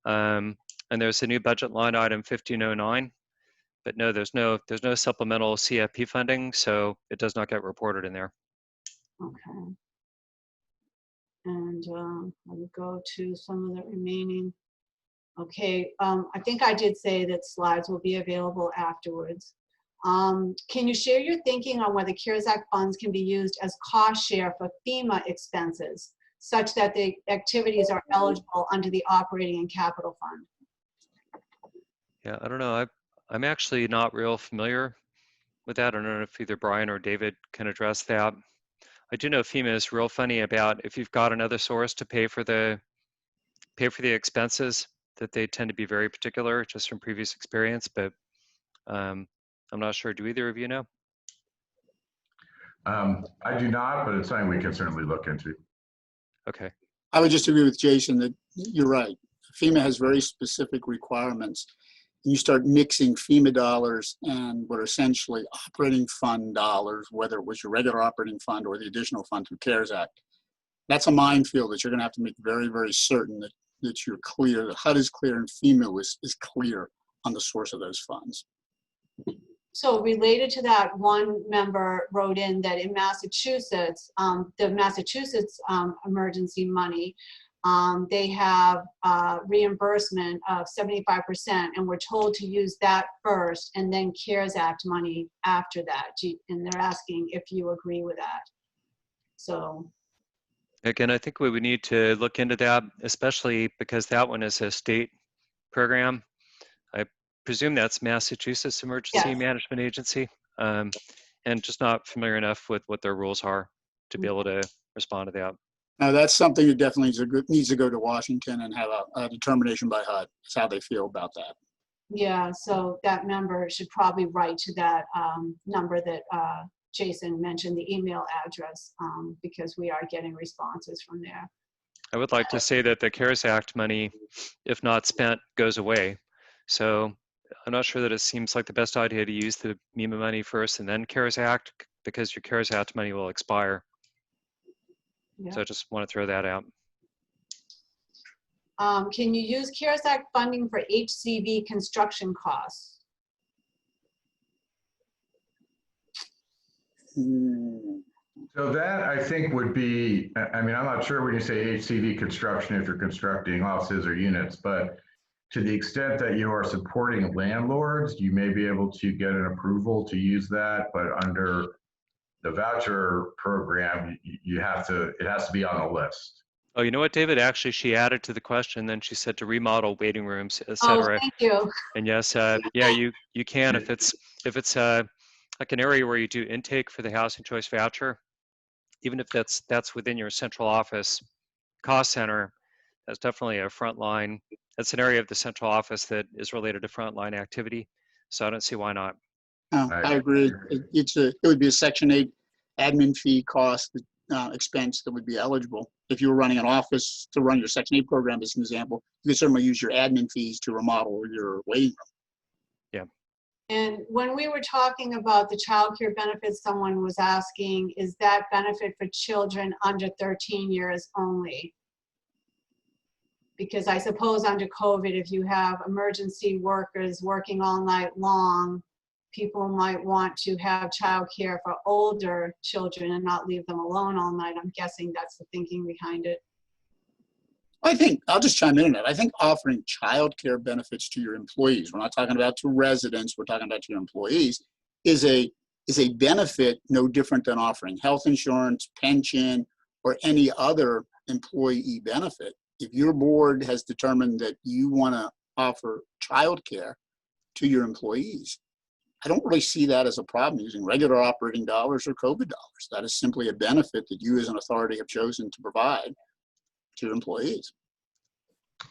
and there's a new budget line item 1509. But no, there's no supplemental CFP funding, so it does not get reported in there. Okay. And I'll go to some of the remaining. Okay, I think I did say that slides will be available afterwards. Can you share your thinking on whether CARES Act funds can be used as cost share for FEMA expenses, such that the activities are eligible under the operating and capital fund? Yeah, I don't know. I'm actually not real familiar with that. I don't know if either Brian or David can address that. I do know FEMA is real funny about if you've got another source to pay for the expenses, that they tend to be very particular, just from previous experience. But I'm not sure. Do either of you know? I do not, but it's something we can certainly look into. Okay. I would just agree with Jason that you're right. FEMA has very specific requirements. You start mixing FEMA dollars and what are essentially operating fund dollars, whether it was your regular operating fund or the additional fund through CARES Act. That's a minefield that you're going to have to make very, very certain that that you're clear, the HUD is clear and FEMA is clear on the source of those funds. So related to that, one member wrote in that in Massachusetts, the Massachusetts emergency money, they have reimbursement of 75%, and we're told to use that first and then CARES Act money after that. And they're asking if you agree with that. So. Again, I think we would need to look into that, especially because that one is a state program. I presume that's Massachusetts Emergency Yes. Management Agency, and just not familiar enough with what their rules are to be able to respond to that. Now, that's something that definitely needs to go to Washington and have a determination by HUD. That's how they feel about that. Yeah, so that member should probably write to that number that Jason mentioned, the email address, because we are getting responses from there. I would like to say that the CARES Act money, if not spent, goes away. So I'm not sure that it seems like the best idea to use the MEMA money first and then CARES Act, because your CARES Act money will expire. Yeah. So I just want to throw that out. Can you use CARES Act funding for HCV construction costs? So that I think would be, I mean, I'm not sure when you say HCV construction, if you're constructing offices or units, but to the extent that you are supporting landlords, you may be able to get an approval to use that, but under the voucher program, you have to, it has to be on the list. Oh, you know what, David? Actually, she added to the question, then she said to remodel waiting rooms, Oh, etc. thank you. And yes, yeah, you can if it's like an area where you do intake for the housing choice voucher, even if that's within your central office cost center. That's definitely a frontline. That's an area of the central office that is related to frontline activity. So I don't see why not. No, I agree. It would be a Section 8 admin fee cost expense that would be eligible. If you were running an office to run your Section 8 program, as an example, you could certainly use your admin fees to remodel your waiting room. Yeah. And when we were talking about the child care benefits, someone was asking, is that benefit for children under 13 years only? Because I suppose under COVID, if you have emergency workers working all night long, people might want to have child care for older children and not leave them alone all night. I'm guessing that's the thinking behind it. I think, I'll just chime in on that. I think offering child care benefits to your employees, we're not talking about to residents, we're talking about to your employees, is a benefit no different than offering health insurance, pension, or any other employee benefit. If your board has determined that you want to offer child care to your employees, I don't really see that as a problem using regular operating dollars or COVID dollars. That is simply a benefit that you as an authority have chosen to provide to employees.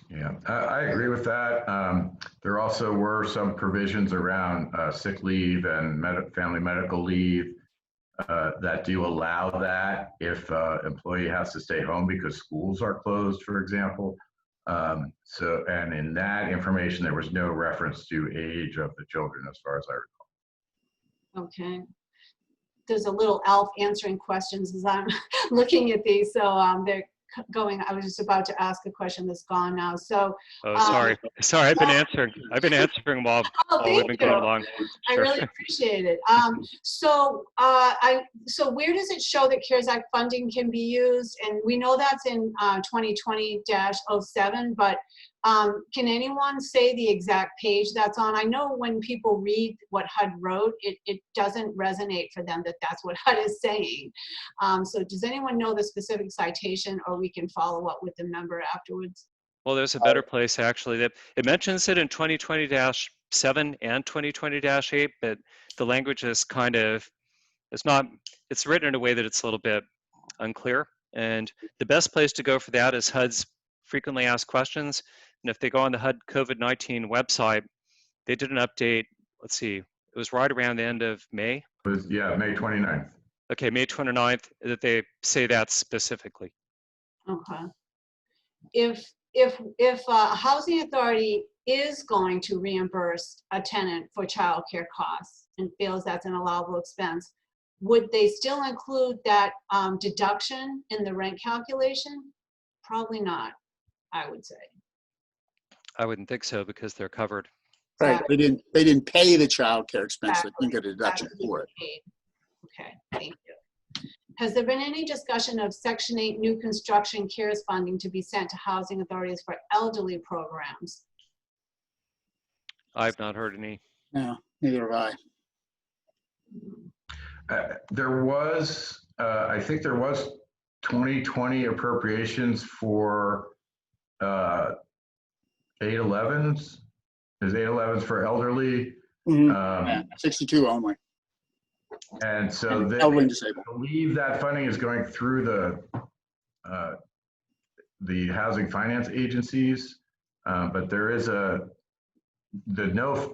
Yeah, I agree with that. There also were some provisions around sick leave and family medical leave that do allow that if employee has to stay home because schools are closed, for example. And in that information, there was no reference to age of the children as far as I recall. Okay. There's a little elf answering questions as I'm looking at these. So they're going, I was just about to ask a question that's gone now. So sorry, I've been answering while we've been going along. Sure. I really appreciate it. So where does it show that CARES Act funding can be used? And we know that's in 2020-07, but can anyone say the exact page that's on? I know when people read what HUD wrote, it doesn't resonate for them that that's what HUD is saying. So does anyone know the specific citation, or we can follow up with the member afterwards? Well, there's a better place actually. That it mentions it in 2020-7 and 2020-8, but the language is kind of, it's written in a way that it's a little bit unclear. And the best place to go for that is HUD's frequently asked questions. And if they go on the HUD COVID-19 website, they did an update, let's see, it was right around the end of May. Yeah, May 29th. Okay, May 29th, that they say that specifically. Okay. If a housing authority is going to reimburse a tenant for child care costs and feels that's an allowable expense, would they still include that deduction in the rent calculation? Probably not, I would say. I wouldn't think so because they're covered. Right, they didn't pay the child care expense, they Exactly. can get a deduction Exactly. for it. Okay, thank you. Has there been any discussion of Section 8 new construction CARES funding to be sent to housing authorities for elderly programs? I've not heard any. No, neither have I. There was, I think there was 2020 appropriations for 811s. There's 811s for elderly. Yeah, 62 only. And so And they, elderly I and disabled. believe that funding is going through the housing finance agencies, but there is there's not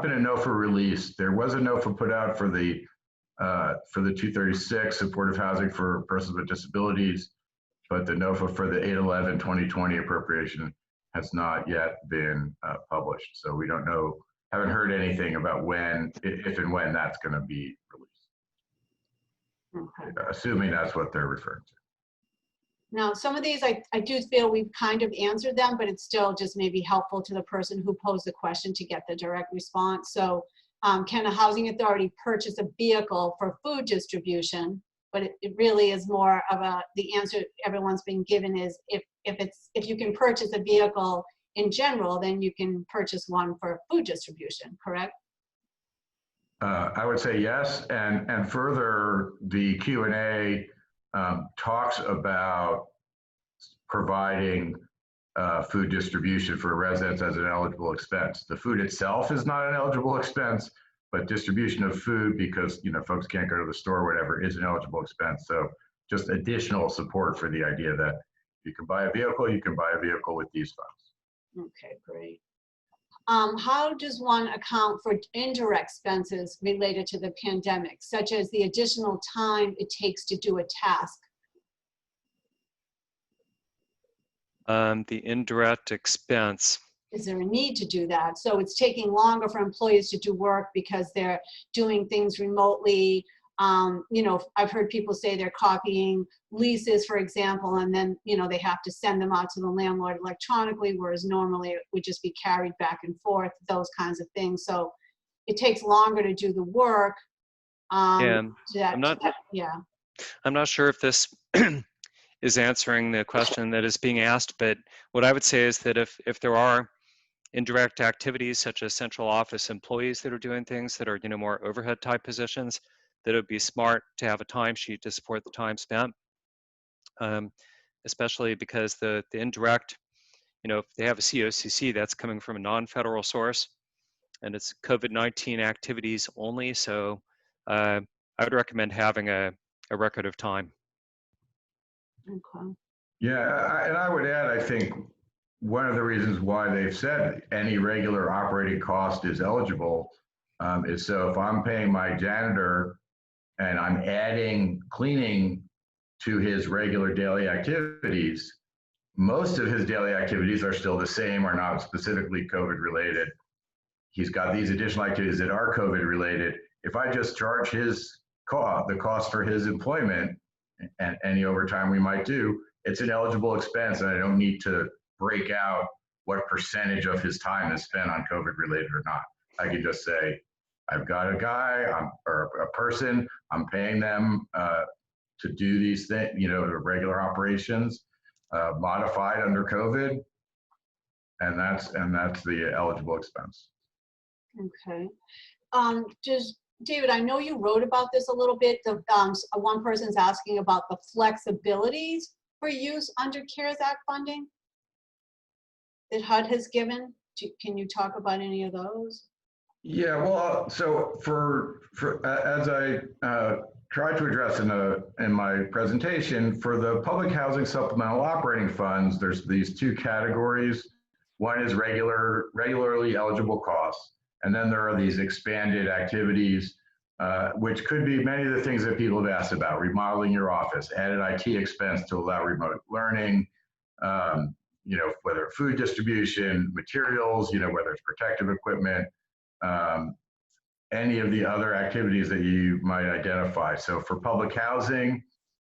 been a NOFA release. There was a NOFA put out for the 236 supportive housing for persons with disabilities, but the NOFA for the 811 2020 appropriation has not yet been published. So we don't know, haven't heard anything about when, if and when that's going to be released. Okay. Assuming that's what they're referring to. Now, some of these, I do feel we've kind of answered them, but it's still just maybe helpful to the person who posed the question to get the direct response. So can a housing authority purchase a vehicle for food distribution? But it really is more of the answer everyone's been given is if you can purchase a vehicle in general, then you can purchase one for food distribution, correct? I would say yes, and further, the Q&A talks about providing food distribution for residents as an eligible expense. The food itself is not an eligible expense, but distribution of food, because folks can't go to the store or whatever, is an eligible expense. So just additional support for the idea that you can buy a vehicle, you can buy a vehicle with these funds. Okay, great. How does one account for indirect expenses related to the pandemic, such as the additional time it takes to do a task? The indirect expense. Is there a need to do that? So it's taking longer for employees to do work because they're doing things remotely. I've heard people say they're copying leases, for example, and then, they have to send them out to the landlord electronically, whereas normally it would just be carried back and forth, those kinds of things. So it takes longer to do the work. I'm not sure if this is answering the question that is being asked, but what I would say is that if there are indirect activities such as central office employees that are doing things that are more overhead type positions, that it would be smart to have a timesheet to support the time spent, especially because the indirect, if they have a COCC, that's coming from a non-federal source, and it's COVID-19 activities only. So I would recommend having a record of time. Okay. Yeah, and I would add, I think one of the reasons why they've said any regular operating cost is eligible is so if I'm paying my janitor and I'm adding cleaning to his regular daily activities, most of his daily activities are still the same, are not specifically COVID related. He's got these additional activities that are COVID related. If I just charge his the cost for his employment and any overtime we might do, it's an eligible expense, and I don't need to break out what percentage of his time is spent on COVID related or not. I can just say, I've got a guy or a person, I'm paying them to do these things, the regular operations, modified under COVID, and that's the eligible expense. Okay. David, I know you wrote about this a little bit. One person's asking about the flexibilities for use under CARES Act funding that HUD has given. Can you talk about any of those? Yeah, well, so for as I tried to address in my presentation, for the public housing supplemental operating funds, there's these two categories. One is regularly eligible costs, and then there are these expanded activities, which could be many of the things that people have asked about: remodeling your office, added IT expense to allow remote learning, whether food distribution, materials, whether it's protective equipment, any of the other activities that you might identify. So for public housing,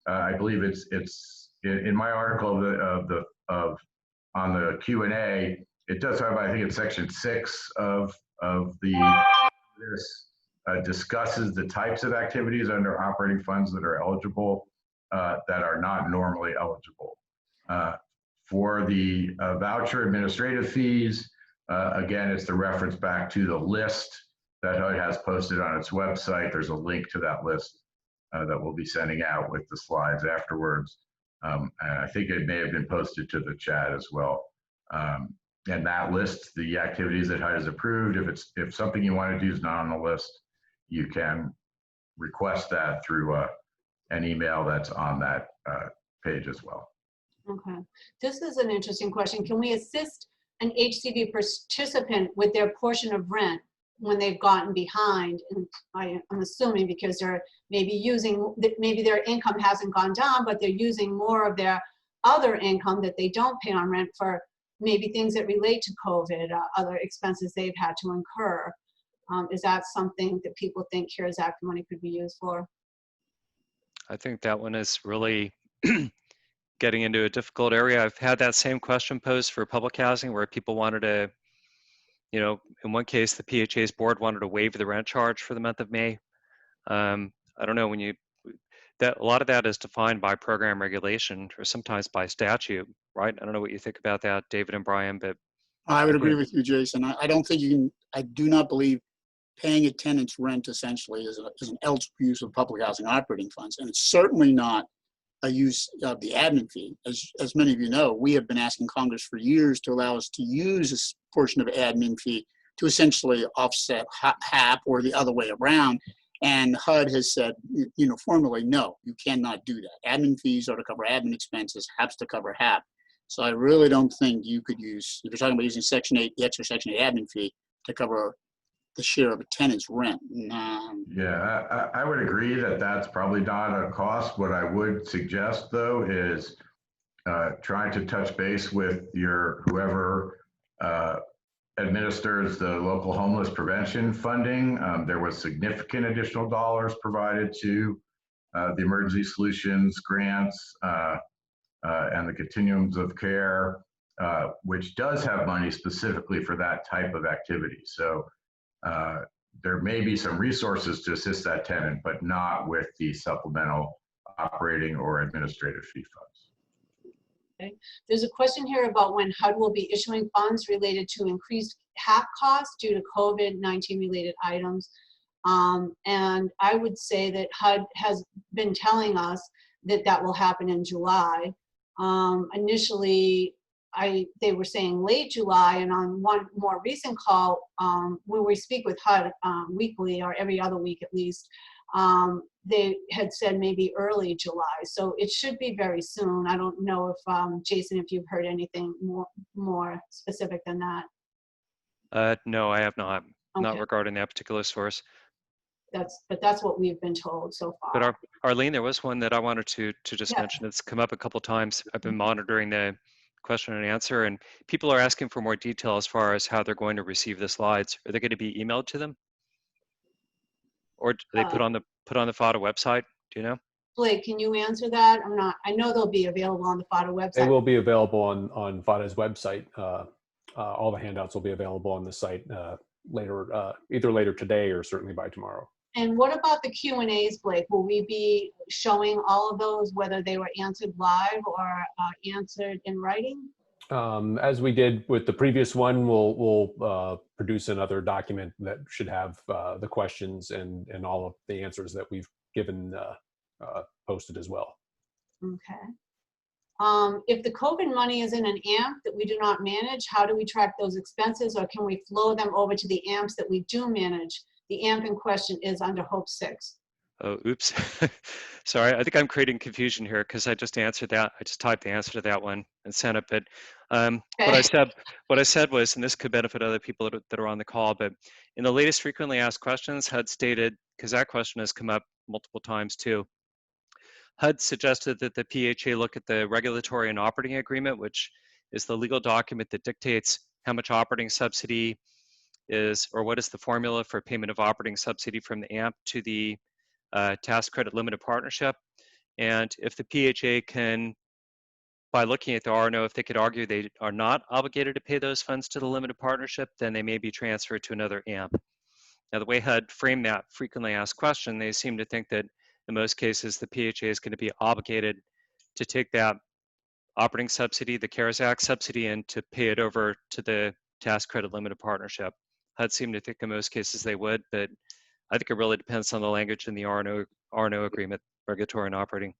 I believe it's in my article on the Q&A, it does have, I think it's section 6 of this discusses the types of activities under operating funds that are eligible, that are not normally eligible. For the voucher administrative fees, again, it's the reference back to the list that HUD has posted on its website. There's a link to that list that we'll be sending out with the slides afterwards. And I think it may have been posted to the chat as well. And that lists the activities that HUD has approved. If something you want to do is not on the list, you can request that through an email that's on that page as well. Okay, this is an interesting question. Can we assist an HCV participant with their portion of rent when they've gotten behind? And I'm assuming because they're maybe maybe their income hasn't gone down, but they're using more of their other income that they don't pay on rent for maybe things that relate to COVID, other expenses they've had to incur. Is that something that people think CARES Act money could be used for? I think that one is really getting into a difficult area. I've had that same question posed for public housing where people wanted to, you know, in one case, the PHA's board wanted to waive the rent charge for the month of May. I don't know, a lot of that is defined by program regulation or sometimes by statute, right? I don't know what you think about that, David and Brian, but I would agree with you, Jason. I don't think you can, I do not believe paying a tenant's rent essentially is an eligible use of public housing operating funds. And it's certainly not a use of the admin fee. As many of you know, we have been asking Congress for years to allow us to use a portion of admin fee to essentially offset HAP or the other way around. And HUD has said uniformly, no, you cannot do that. Admin fees are to cover admin expenses, HAP's to cover HAP. So I really don't think you could use, if you're talking about using Section 8, the extra Section 8 admin fee to cover the share of a tenant's rent. Yeah, I would agree that that's probably not a cost. What I would suggest, though, is trying to touch base with whoever administers the local homeless prevention funding. There was significant additional dollars provided to the emergency solutions grants and the continuums of care, which does have money specifically for that type of activity. So there may be some resources to assist that tenant, but not with the supplemental operating or administrative fee funds. Okay. There's a question here about when HUD will be issuing funds related to increased HAP costs due to COVID-19 related items. And I would say that HUD has been telling us that that will happen in July. Initially, they were saying late July, and on one more recent call, when we speak with HUD weekly or every other week at least, they had said maybe early July. So it should be very soon. I don't know if, Jason, if you've heard anything more specific than that. no, I have not, Okay. not regarding that particular source. But that's what we've been told so far. But Arlene, there was one that I wanted to just Yeah. mention. It's come up a couple times. I've been monitoring the question and answer, and people are asking for more detail as far as how they're going to receive the slides. Are they going to be emailed to them, or do they put on the FADA website? Do you know? Blake, can you answer that? I know they'll be available on the FADA website. They will be available on FADA's website. All the handouts will be available on the site later, either later today or certainly by tomorrow. And what about the Q&As, Blake? Will we be showing all of those, whether they were answered live or answered in writing? As we did with the previous one, we'll produce another document that should have the questions and all of the answers that we've given posted as well. Okay. If the COVID money is in an AMP that we do not manage, how do we track those expenses, or can we flow them over to the AMPs that we do manage? The AMP in question is under Hope 6. Oh, oops. Sorry, I think I'm creating confusion here because I just answered that. I just typed the answer to that one and sent it. But Okay. what I said was, and this could benefit other people that are on the call, but in the latest frequently asked questions, HUD stated, because that question has come up multiple times too, HUD suggested that the PHA look at the regulatory and operating agreement, which is the legal document that dictates how much operating subsidy is, or what is the formula for payment of operating subsidy from the AMP to the Task Credit Limited Partnership. And if the PHA can by looking at the RNO, if they could argue they are not obligated to pay those funds to the limited partnership, then they may be transferred to another AMP. Now, the way HUD framed that frequently asked question, they seem to think that in most cases, the PHA is going to be obligated to take that operating subsidy, the CARES Act subsidy, and to pay it over to the tax credit limited partnership. HUD seemed to think in most cases they would, but I think it really depends on the language in the RNO agreement, regulatory and operating.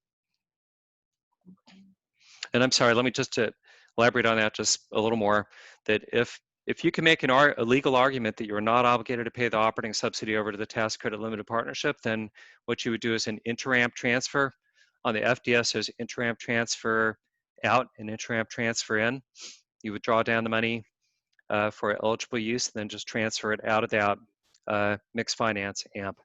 And I'm sorry, let me just to elaborate on that just a little more, that if you can make a legal argument that you're not obligated to pay the operating subsidy over to the tax credit limited partnership, then what you would do is an inter-AMP transfer. On the FDS, there's inter-AMP transfer out and inter-AMP transfer in. You would draw down the money for eligible use, and then just transfer it out of that mixed finance AMP.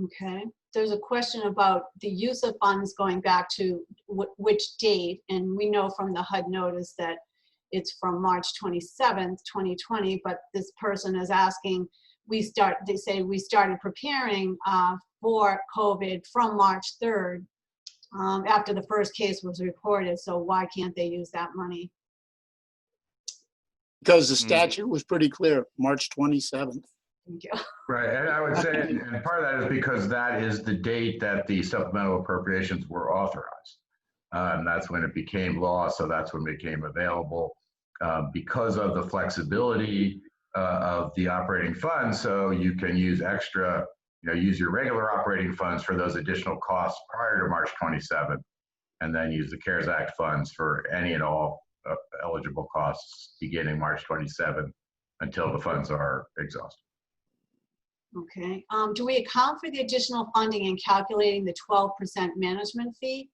Okay. There's a question about the use of funds going back to which date, and we know from the HUD notice that it's from March 27th, 2020, but this person is asking, they say we started preparing for COVID from March 3rd after the first case was reported, so why can't they use that money? Because the statute was pretty clear, March 27th. Thank you. Right, and I would say, and part of that is because that is the date that the supplemental appropriations were authorized. That's when it became law, so that's when it became available because of the flexibility of the operating funds. So you can use extra, use your regular operating funds for those additional costs prior to March 27th, and then use the CARES Act funds for any and all eligible costs beginning March 27th until the funds are exhausted. Okay. Do we account for the additional funding in calculating the 12% management fee?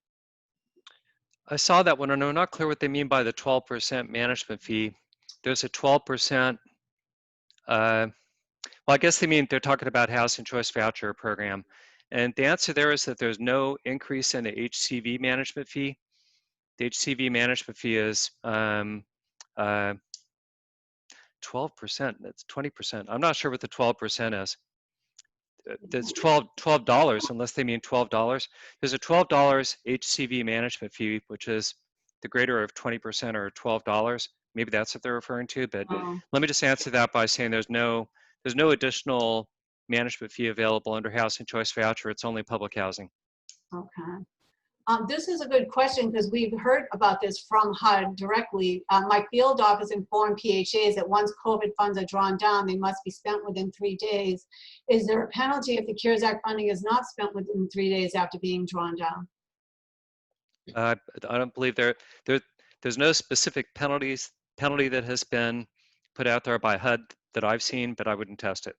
I saw that one, and I'm not clear what they mean by the 12% management fee. There's a 12%, well, I guess they're talking about Housing Choice Voucher program. And the answer there is that there's no increase in the HCV management fee. The HCV management fee is 12%, that's 20%. I'm not sure what the 12% is. There's $12 unless they mean $12. There's a $12 HCV management fee, which is the greater of 20% or $12. Maybe that's what they're referring to, but let me just answer that by saying there's no additional management fee available under Housing Choice Voucher. It's only public housing. Okay. This is a good question because we've heard about this from HUD directly. My field office informed PHAs that once COVID funds are drawn down, they must be spent within 3 days. Is there a penalty if the CARES Act funding is not spent within 3 days after being drawn down? I don't believe there's no specific penalty that has been put out there by HUD that I've seen, but I wouldn't test it.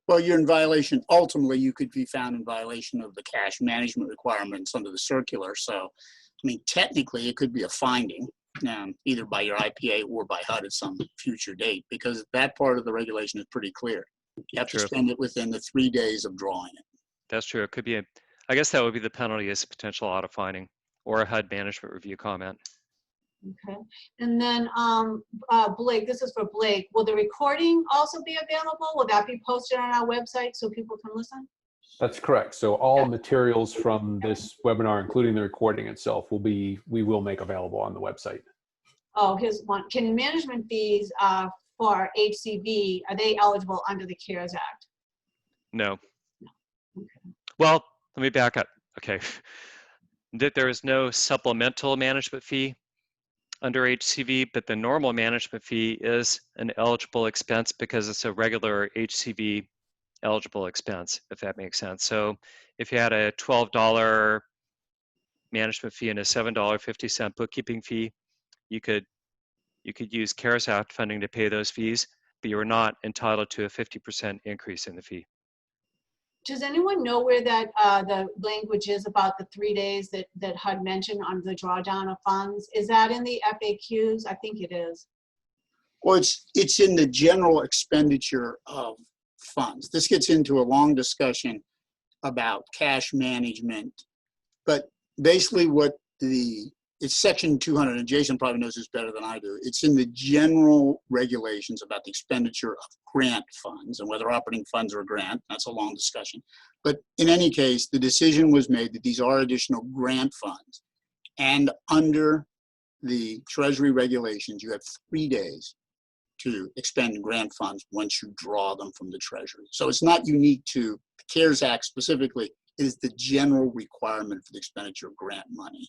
Well, you're in violation. Ultimately, you could be found in violation of the cash management requirements under the circular. So, I mean, technically, it could be a finding, either by your IPA or by HUD at some future date, because that part of the regulation is pretty clear. You have to spend it within the 3 days of drawing it. That's true. It could be I guess that would be the penalty as a potential auto finding or a HUD management review comment. Okay. And then Blake, this is for Blake. Will the recording also be available? Will that be posted on our website so people can listen? That's correct. So all materials from this webinar, including the recording itself, we will make available on the website. Oh, here's one. Can management fees for HCV, are they eligible under the CARES Act? No. Okay. Well, let me back up. Okay. There is no supplemental management fee under HCV, but the normal management fee is an eligible expense because it's a regular HCV eligible expense, if that makes sense. So if you had a $12 management fee and a $7.50 bookkeeping fee, you could use CARES Act funding to pay those fees, but you are not entitled to a 50% increase in the fee. Does anyone know where that the language is about the 3 days that HUD mentioned on the drawdown of funds? Is that in the FAQs? I think it is. Well, it's in the general expenditure of funds. This gets into a long discussion about cash management, but basically it's section 200, and Jason probably knows this better than I do. It's in the general regulations about the expenditure of grant funds and whether operating funds are a grant. That's a long discussion. But in any case, the decision was made that these are additional grant funds. And under the Treasury regulations, you have 3 days to expend grant funds once you draw them from the Treasury. So it's not unique to the CARES Act specifically. It is the general requirement for the expenditure of grant money.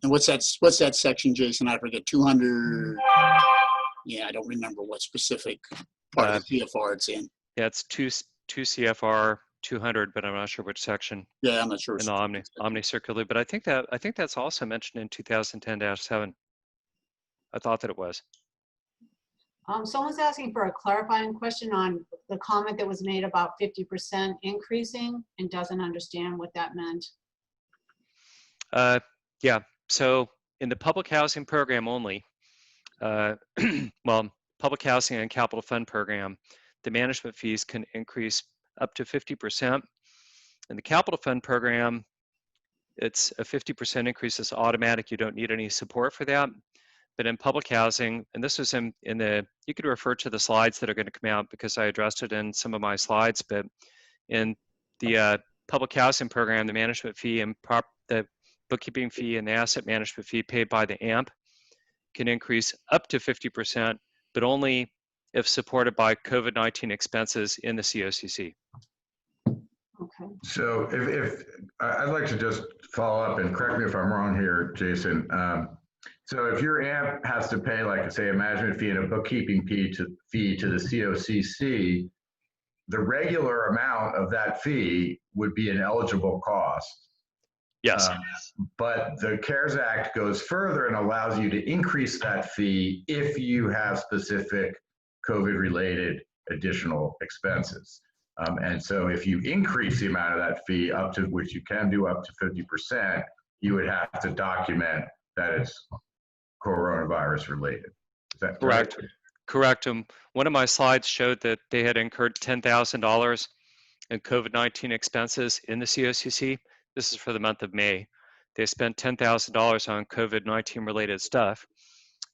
And what's that section, Jason? I forget, 200. Yeah, I don't remember what specific part of the CFR it's in. Yeah, it's 2 CFR 200, but I'm not sure which section. Yeah, I'm not sure. In the Omni Circular, but I think that's also mentioned in 2010-7. I thought that it was. Someone's asking for a clarifying question on the comment that was made about 50% increasing and doesn't understand what that meant. Yeah, so in the public housing program only, well, public housing and capital fund program, the management fees can increase up to 50%. In the capital fund program, it's a 50% increase. It's automatic. You don't need any support for that. But in public housing, and this was in the, you could refer to the slides that are going to come out because I addressed it in some of my slides, but in the public housing program, the management fee and the bookkeeping fee and the asset management fee paid by the AMP can increase up to 50%, but only if supported by COVID-19 expenses in the COCC. Okay. So if I'd like to just follow up and correct me if I'm wrong here, Jason. So if your AMP has to pay, like say, a management fee and a bookkeeping fee to the COCC, the regular amount of that fee would be an eligible cost. Yes. But the CARES Act goes further and allows you to increase that fee if you have specific COVID-related additional expenses. And so if you increase the amount of that fee up to, which you can do up to 50%, you would have to document that it's coronavirus related. Is that correct? Correct. One of my slides showed that they had incurred $10,000 in COVID-19 expenses in the COCC. This is for the month of May. They spent $10,000 on COVID-19 related stuff,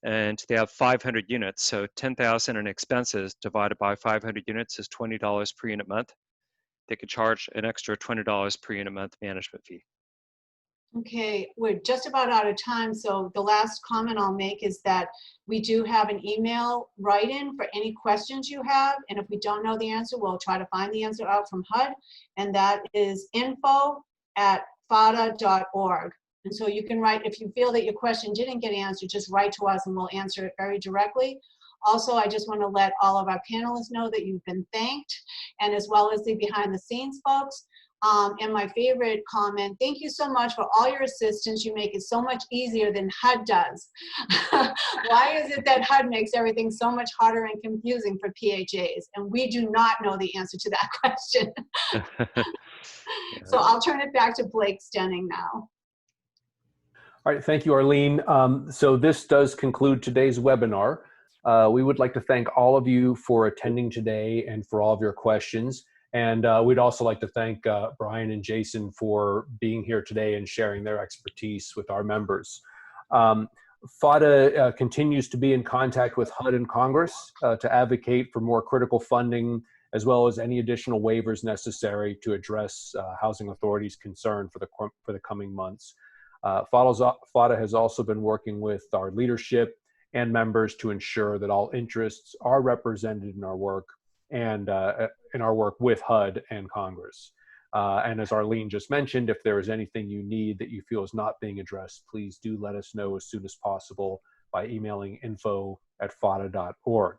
and they have 500 units. So 10,000 in expenses divided by 500 units is $20 per unit month. They could charge an extra $20 per unit month management fee. Okay, we're just about out of time. So the last comment I'll make is that we do have an email write-in for any questions you have. And if we don't know the answer, we'll try to find the answer out from HUD. And that is info@FADA.org. And so you can write, if you feel that your question didn't get answered, just write to us and we'll answer it very directly. Also, I just want to let all of our panelists know that you've been thanked, and as well as the behind the scenes folks. And my favorite comment, thank you so much for all your assistance. You make it so much easier than HUD does. Why is it that HUD makes everything so much harder and confusing for PHAs? And we do not know the answer to that question. So I'll turn it back to Blake Stenning now. All right, thank you, Arlene. So this does conclude today's webinar. We would like to thank all of you for attending today and for all of your questions. And we'd also like to thank Brian and Jason for being here today and sharing their expertise with our members. FADA continues to be in contact with HUD and Congress to advocate for more critical funding, as well as any additional waivers necessary to address housing authorities' concern for the coming months. FADA has also been working with our leadership and members to ensure that all interests are represented in our work and in our work with HUD and Congress. And as Arlene just mentioned, if there is anything you need that you feel is not being addressed, please do let us know as soon as possible by emailing info@FADA.org.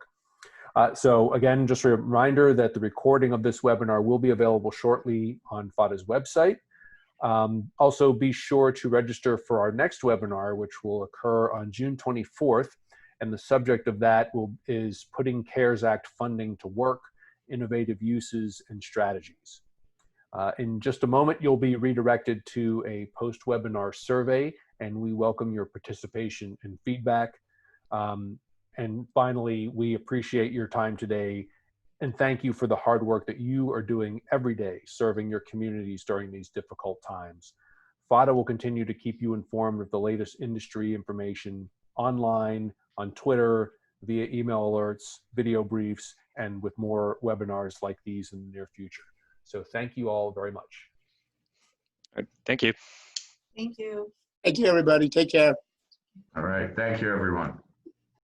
So again, just a reminder that the recording of this webinar will be available shortly on FADA's website. Also, be sure to register for our next webinar, which will occur on June 24th. And the subject of that is putting CARES Act funding to work, innovative uses and strategies. In just a moment, you'll be redirected to a post-webinar survey, and we welcome your participation and feedback. And finally, we appreciate your time today and thank you for the hard work that you are doing every day serving your communities during these difficult times. FADA will continue to keep you informed of the latest industry information online, on Twitter, via email alerts, video briefs, and with more webinars like these in the near future. So thank you all very much. Thank you. Thank you. Thank you, everybody. Take care. All right. Thank you, everyone.